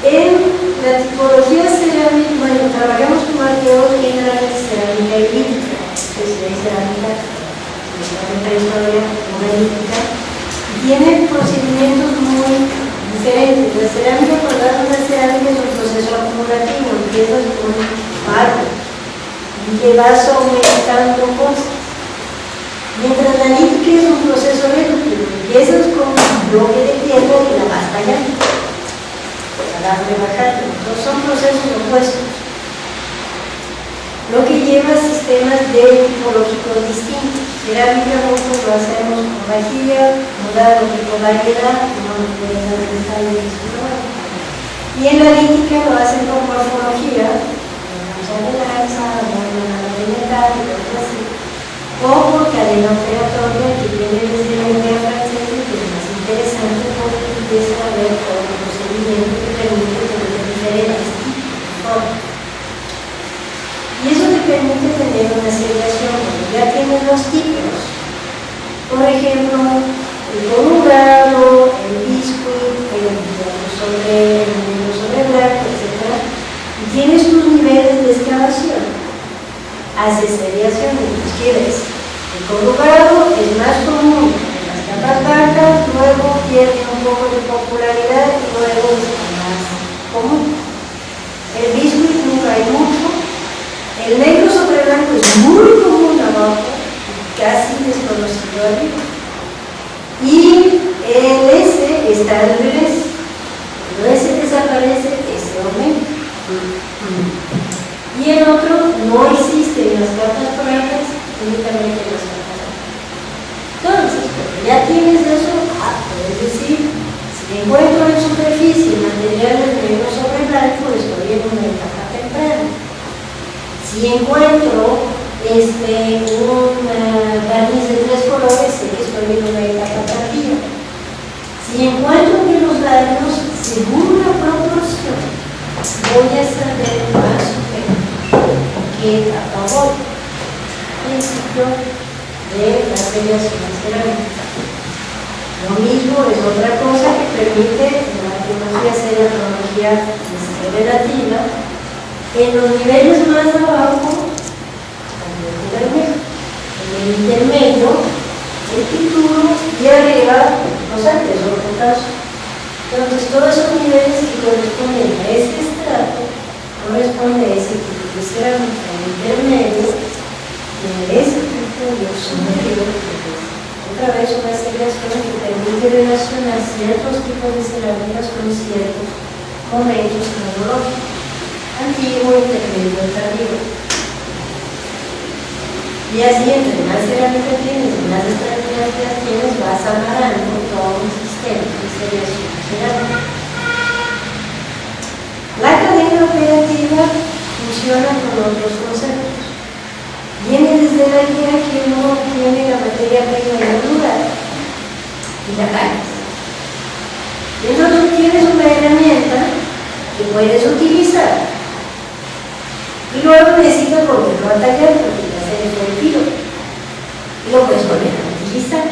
En la tipología cerámica, bueno, trabajamos con arqueólogos generales cerámica y lítica, entonces hay cerámica, la prehistoria, monolítica, y tiene procedimientos muy diferentes. La cerámica, cuando hablamos de cerámica, es un proceso acumulativo, empiezas con barro y que vas aumentando cosas. Mientras la lítica es un proceso reductivo, empiezas con un bloque de piedra y la vas tallando, bajando. Entonces son procesos opuestos, lo que lleva a sistemas de tipológicos distintos. Cerámica nosotros lo hacemos con vajilla, no da lo que con variedad, no nos puede dar detalles. Y en la lítica lo hacen con morfología, de lanza, de metal, y cosas así, o por cadena operatoria que viene desde la idea francesa, que es más interesante porque empieza a ver todo el procedimiento que permite tener diferentes tipos de formas. Y eso te permite tener una seriación, porque ya tienes los tipos. Por ejemplo, el colorado, el biscuit, el negro sobre blanco, etc. Y tienes tus niveles de excavación. Haces seriación, y quieres. El colorado es más común en las capas desaparece ese aumento. Y el otro no existe en las cartas francas, únicamente en las cartas francas. Entonces, ya tienes eso, puedes decir, si encuentro en superficie materiales negros sobre blanco, estoy en una etapa temprana. Si encuentro un barniz de 3 colores, sé que estoy en una etapa tardía. Si encuentro que los daños, según la proporción, voy a saber más o menos que acabó el principio de la radiación cerámica. Lo mismo es otra cosa que permite en la tecnología hacer la cronología relativa. En los niveles más abajo, en el intermedio, el título y arriba los antes ocultados. Entonces, todos esos niveles que corresponden a este estrato corresponde a ese tipo de cerámica intermedio, que es el título superior. Otra vez una segregación que permite relacionar ciertos tipos de cerámicas con ciertos momentos cronológicos: antiguo, intermedio, tardío. Y así, entre más cerámica tienes, más estrategias tienes, vas amarrando todo un sistema de segregación cerámica. La cadena operativa funciona con otros conceptos. Viene desde la idea que uno tiene la materia prima en un lugar y la pagas. Entonces tienes una herramienta que puedes utilizar y luego necesitas volverlo a tallar porque ya se le fue el filo y lo puedes volver a utilizar.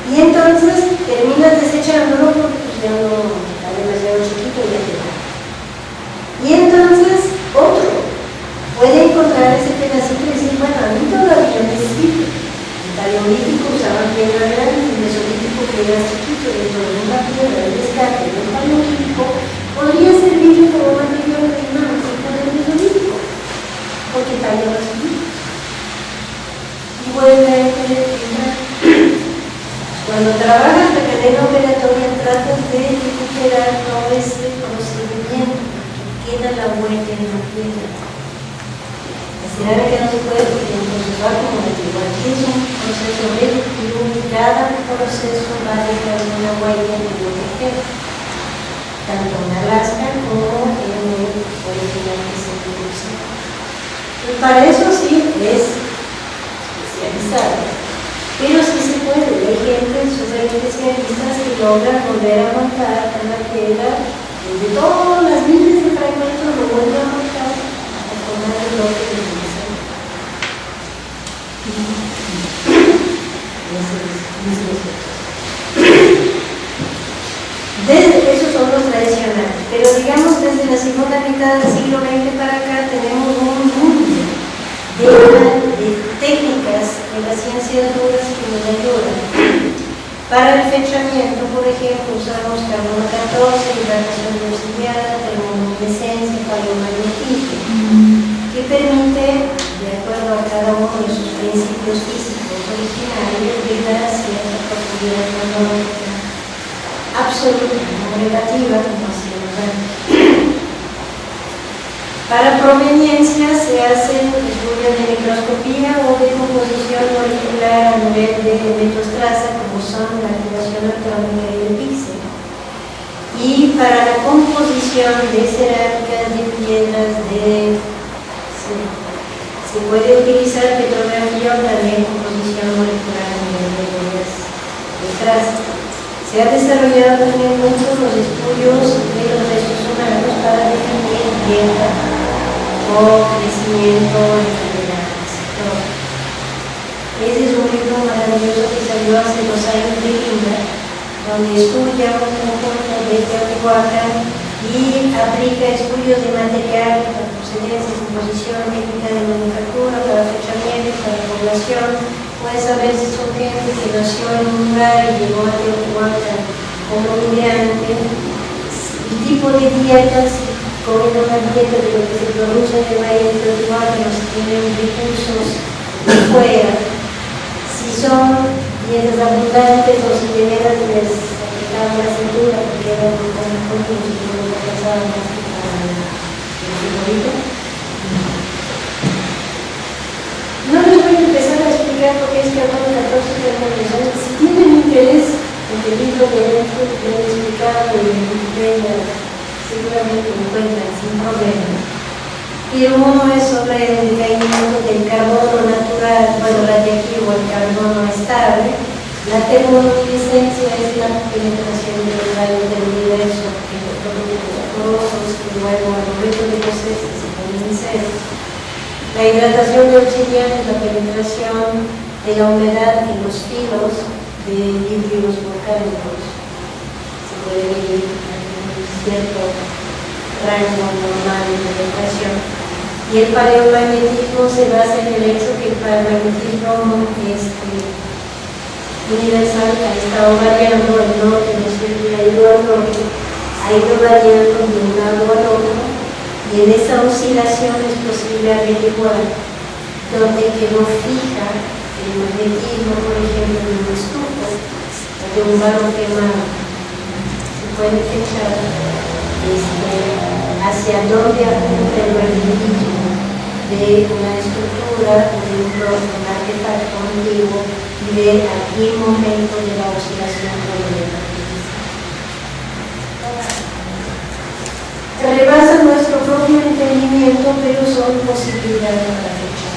Y entonces terminas desechándolo porque pues, ya no está demasiado chiquito y ya te va. Y entonces otro puede encontrar ese pedacito y decir, bueno, a mí todavía me sirve. El paleolítico usaba piedra grande, el mesolítico piedra chiquito, dentro de una piedra de descarte del paleolítico podría servir como material prima del mesolítico, porque tallaba chiquito. Y vuelve a entrar. Cuando trabajas la cadena operatoria, tratas de recuperar todo ese procedimiento, que queda la huella en la piedra. La cerámica no se puede porque entonces va como de igual. Es un proceso reductivo y cada proceso va a dejar una huella en lo que queda, tanto en Alaska como en el original que se produce. Y para eso sí es especializado, pero sí se puede. Hay gente, super especialistas que logran volver a montar en la piedra desde todas las miles de fragmentos, lo vuelven a montar a formar el bloque de esos son los tradicionales, pero digamos desde la segunda mitad del siglo XX para acá tenemos un mundo de técnicas de las ciencias duras que nos ayudan. Para el fechamiento, por ejemplo, usamos carbono 14, hidratación de obsidiana, termoluminescencia, paleomagnetismo, que permite, de acuerdo a cada uno de sus principios físicos originarios, llegar a cierta profundidad cronológica absoluta, no relativa, como hacíamos antes. Para proveniencia se hacen estudios de microscopía o de composición molecular a nivel de elementos traza, como son la activación electrónica y el píxel. Y para la composición de cerámicas, de piedras, se puede utilizar petrografía o también composición molecular a nivel de huellas de traza. Se ha desarrollado también mucho los estudios de los restos humanos para definir dieta o crecimiento de enfermedades. Ese es un libro maravilloso que salió hace 2 años de Linda, donde estudia un conjunto de Teotihuacán y aplica estudios de material, para procedencia, composición, técnica de manufactura, para fechamiento, para población. Puede saber si son gente que nació en un lugar y llegó a Teotihuacán como migrante, el tipo de dietas, comen una dieta de lo que se produce en el valle de Teotihuacán, si tienen recursos de fuera, si son dietas abundantes o si de veras les tocaba la cintura porque era un poco y no lo pensaba más para el figurito. No les voy a empezar a explicar por qué es carbono 14 carbono. Si tienen interés en el libro de Enfield, que he explicado en Wikipedia, seguramente lo encuentran sin problema. Pero uno es sobre el decaimiento del carbono natural, bueno, radiactivo, el carbono estable. La termoluminiscencia es la penetración de los rayos del universo en los productos porosos que luego al momento de cocerse se ponen en cero. La hidratación de obsidiana es la penetración de la humedad en los filos de líquidos volcánicos. Se puede medir un cierto rango normal de penetración. Y el paleomagnetismo se basa en el hecho que el paleomagnetismo universal ha estado variando el norte, no sé, ha ido variando de un lado al otro, y en esa oscilación es posible averiguar dónde quedó fija el magnetismo, por ejemplo, de un estuco o de un barro quemado. Se puede fechar hacia dónde apunta el magnetismo de una estructura o de un artefacto antiguo y ver a qué momento de la oscilación puede rebasa nuestro propio entendimiento, pero son posibilidades para fechar.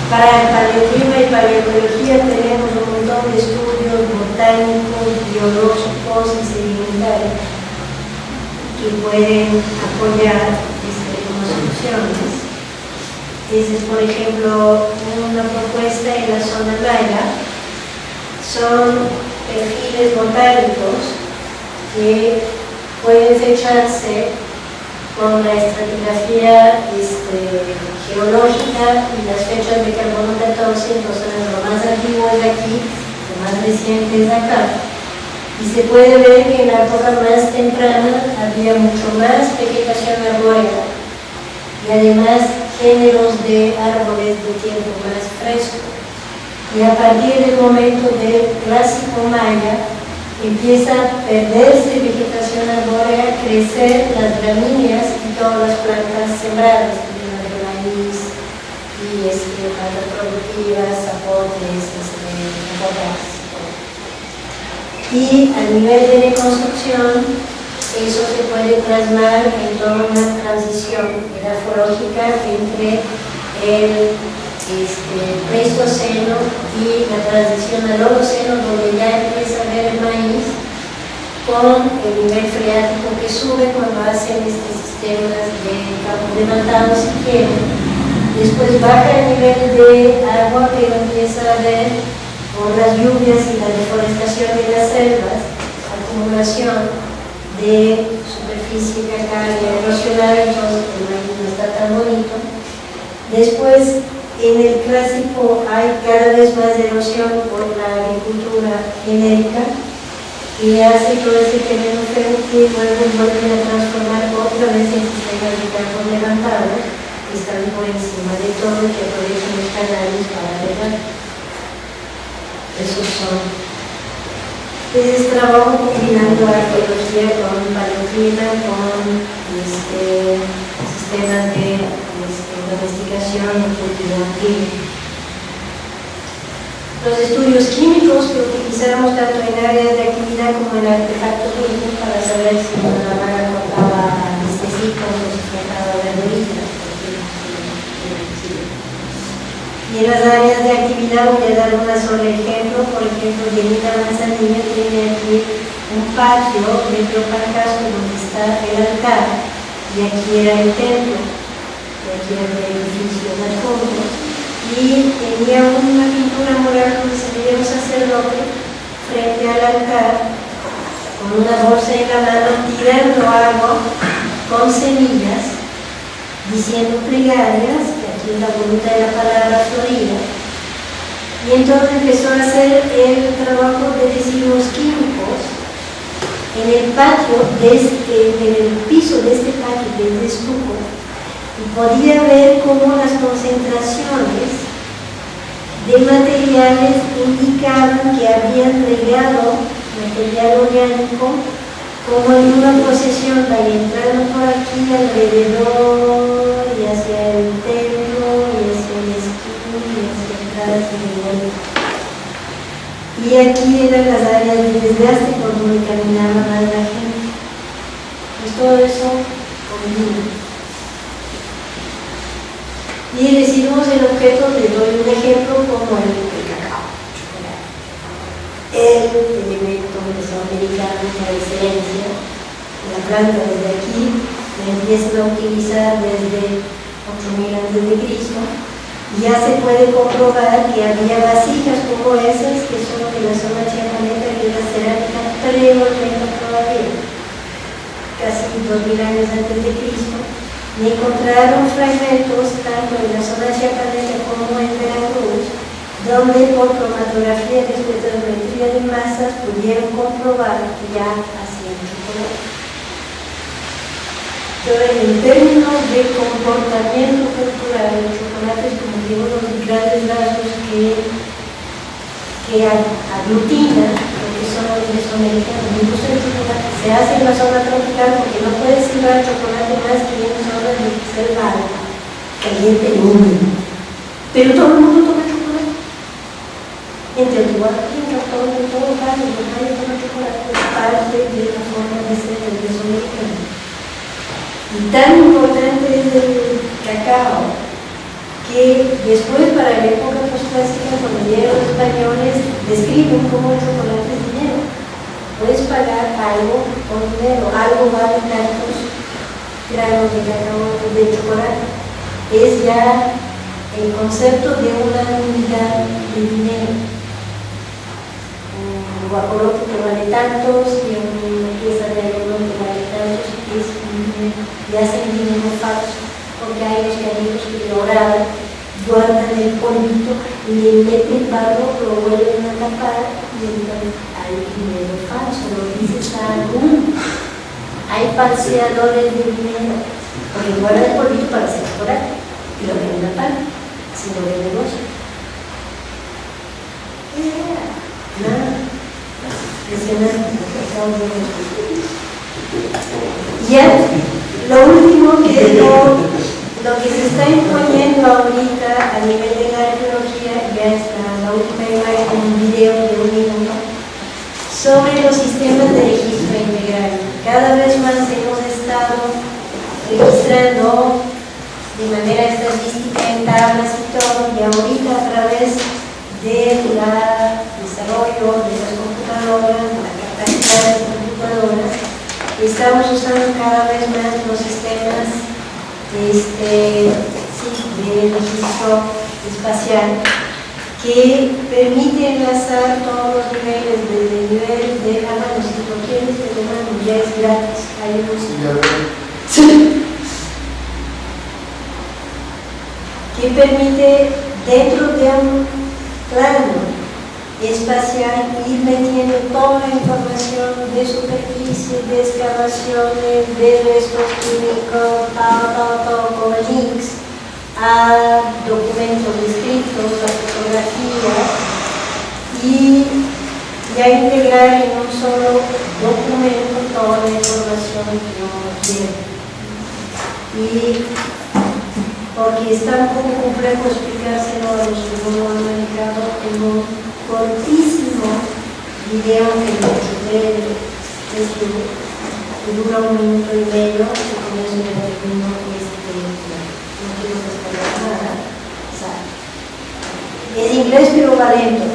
Para el paleoclima y paleobiología tenemos un montón de estudios botánicos, biológicos y sedimentarios que pueden apoyar construcciones. Esa es, por ejemplo, una propuesta en la zona maya. Son perfiles botánicos que pueden fecharse con la estratigrafía geológica y las fechas de carbono 14, entonces lo más antiguo es aquí, lo más reciente es acá. Y se puede ver que en la época más temprana había mucho más vegetación arbórea y además géneros de árboles de tiempo más fresco. Y a partir del momento del clásico maya empieza a perderse vegetación arbórea, crecer las gramíneas y todas las plantas sembradas, de maíz y plantas productivas, zapotes, zapotas. Y a nivel de reconstrucción, eso se puede plasmar en toda una transición grafológica entre el Pleistoceno y la transición al Holoceno, donde ya empieza a ver el maíz con el nivel freático que sube cuando hacen estos sistemas de campo demandado si quieren. Después baja el nivel de agua, pero empieza a ver por las lluvias y la deforestación de las selvas, acumulación de superficie calcárea erosionada, entonces el maíz no está tan bonito. Después, en el clásico hay cada vez más erosión por la agricultura genérica y hace todo ese terreno fértil que luego vuelven a transformar otra vez en sistemas de campos levantados que están por encima de todo y que aprovechan los canales para regar. Esos son. Entonces trabajo combinando arqueología con paleoclima, con sistemas de domesticación y cultivo antiguo. Los estudios químicos que utilizamos tanto en áreas de actividad como en artefactos mismos para saber si una vaca cortaba pesticidas o si cortaba verduritas. Y en las áreas de actividad voy a dar un solo ejemplo. Por ejemplo, Yenita Manzanilla tiene aquí un patio dentro del Pancasco donde está el altar y aquí era el templo. Aquí era el edificio de adjuntos, y tenía una pintura mural donde se veía un sacerdote frente al altar con una bolsa en la mano tirando agua con semillas, diciendo plegarias, que aquí es la voluntad de la palabra florida, y entonces empezó a hacer el trabajo de residuos químicos en el patio, en el piso de este patio de estuco. Y podía ver cómo las concentraciones de materiales indicaban que habían regado material orgánico como en una procesión, va entrando por aquí alrededor y hacia el templo y hacia el esquí y hacia atrás de vuelta. Y aquí eran las áreas de desgaste por donde caminaba más la gente. Pues todo eso conmigo. Y decimos el objeto, les doy un ejemplo como el cacao, chocolate. El elemento mesoamericano por excelencia, la planta desde aquí, la empiezan a utilizar desde 8000 a.C. Ya se puede comprobar que había vasijas como esas que son de la zona chiapanesa y de la cerámica preolmeca todavía, casi 2000 años antes de Cristo. Y encontraron fragmentos tanto en la zona chiapanesa como en Veracruz, donde por cromatografía de espectrometría de masas pudieron comprobar que ya hacían chocolate. Entonces, en términos de comportamiento cultural, el chocolate es como que uno de los grandes rasgos que aglutina lo que son los mesoamericanos. La industria del chocolate se hace en la zona tropical porque no puedes sembrar chocolate más que en zonas de selva alta, caliente y húmedo. Pero todo el mundo toma chocolate. En Teotihuacán, en todo Cali, los mayas toman chocolate, es parte de la forma de ser del mesoamericano. Y tan importante es el cacao que después, para la época postclásica, cuando llegan los españoles, describen cómo el chocolate es dinero. Puedes pagar algo por dinero, algo vale tantos gramos de cacao de chocolate. Es ya el concepto de una unidad de dinero. Un guajolote que vale tantos y una pieza de algodón que vale tantos es un dinero. Y hacen dinero falso, porque hay los caninos que lograban, guardan el polvito, le meten barro, lo vuelven a tapar y entonces hay dinero falso, lo dice Sahagún. Hay falseadores de dinero, porque guardan el polvito para hacer chocolate y lo venden a pan, si no ven negocio. Nada, impresionante. Ya, lo último que lo que se está imponiendo ahorita a nivel de la arqueología, ya está la última imagen en un video de 1 minuto, sobre los sistemas de registro integral. Cada vez más hemos estado registrando de manera estadística en tablas y todo, y ahorita a través del desarrollo de las computadoras, de la capacidad de las computadoras, estamos usando cada vez más los sistemas de registro espacial que permite enlazar todos los niveles, desde el nivel de si lo quieres, te lo mando, ya es gratis, hay unos que permite dentro de un plano espacial ir metiendo toda la información de superficie, de excavaciones, de restos químicos, todo con links a documentos escritos, a fotografías, y ya integrar en un solo documento toda la información que uno quiere. Y porque está un poco complejo explicárselo a los americanos en un cortísimo video que dura 1 minuto y medio, y con eso ya termino no quiero descargar nada. O sea, es inglés pero va lento.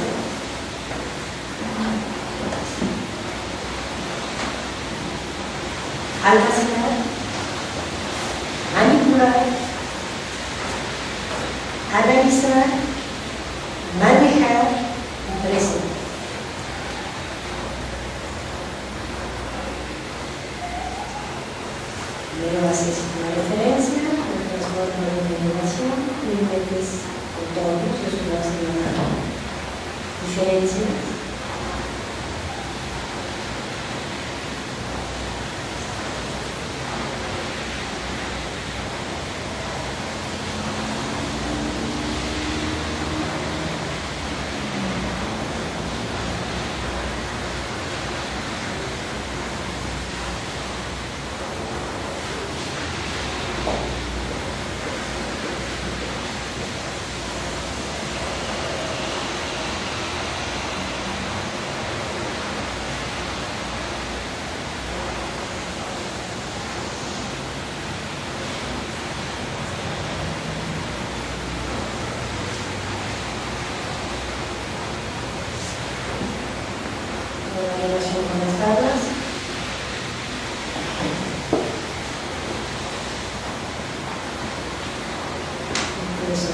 Almacenar, manipular, analizar, manejar y presentar. Primero haces una referencia, otras formas de denominación y metes autónomos, eso va a ser una diferencia.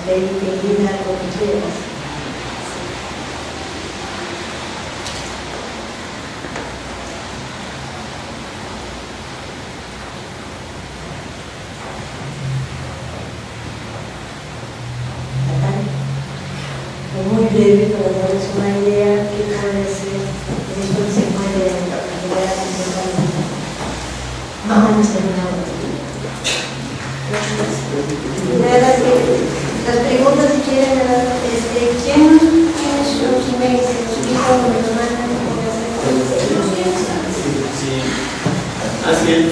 pedir algo que quieras. Muy breve para darles una idea de qué puede ser, y después se puede llegar a completar. Vamos a terminar. Las preguntas si quieren, ¿quién sus emails se los dijo o me los mandan? Sí. Así es.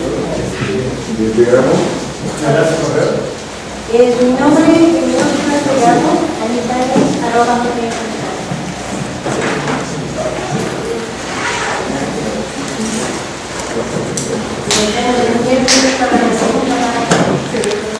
Mi nombre es pegado, anitares@hotmail.com. Nos vemos el miércoles para la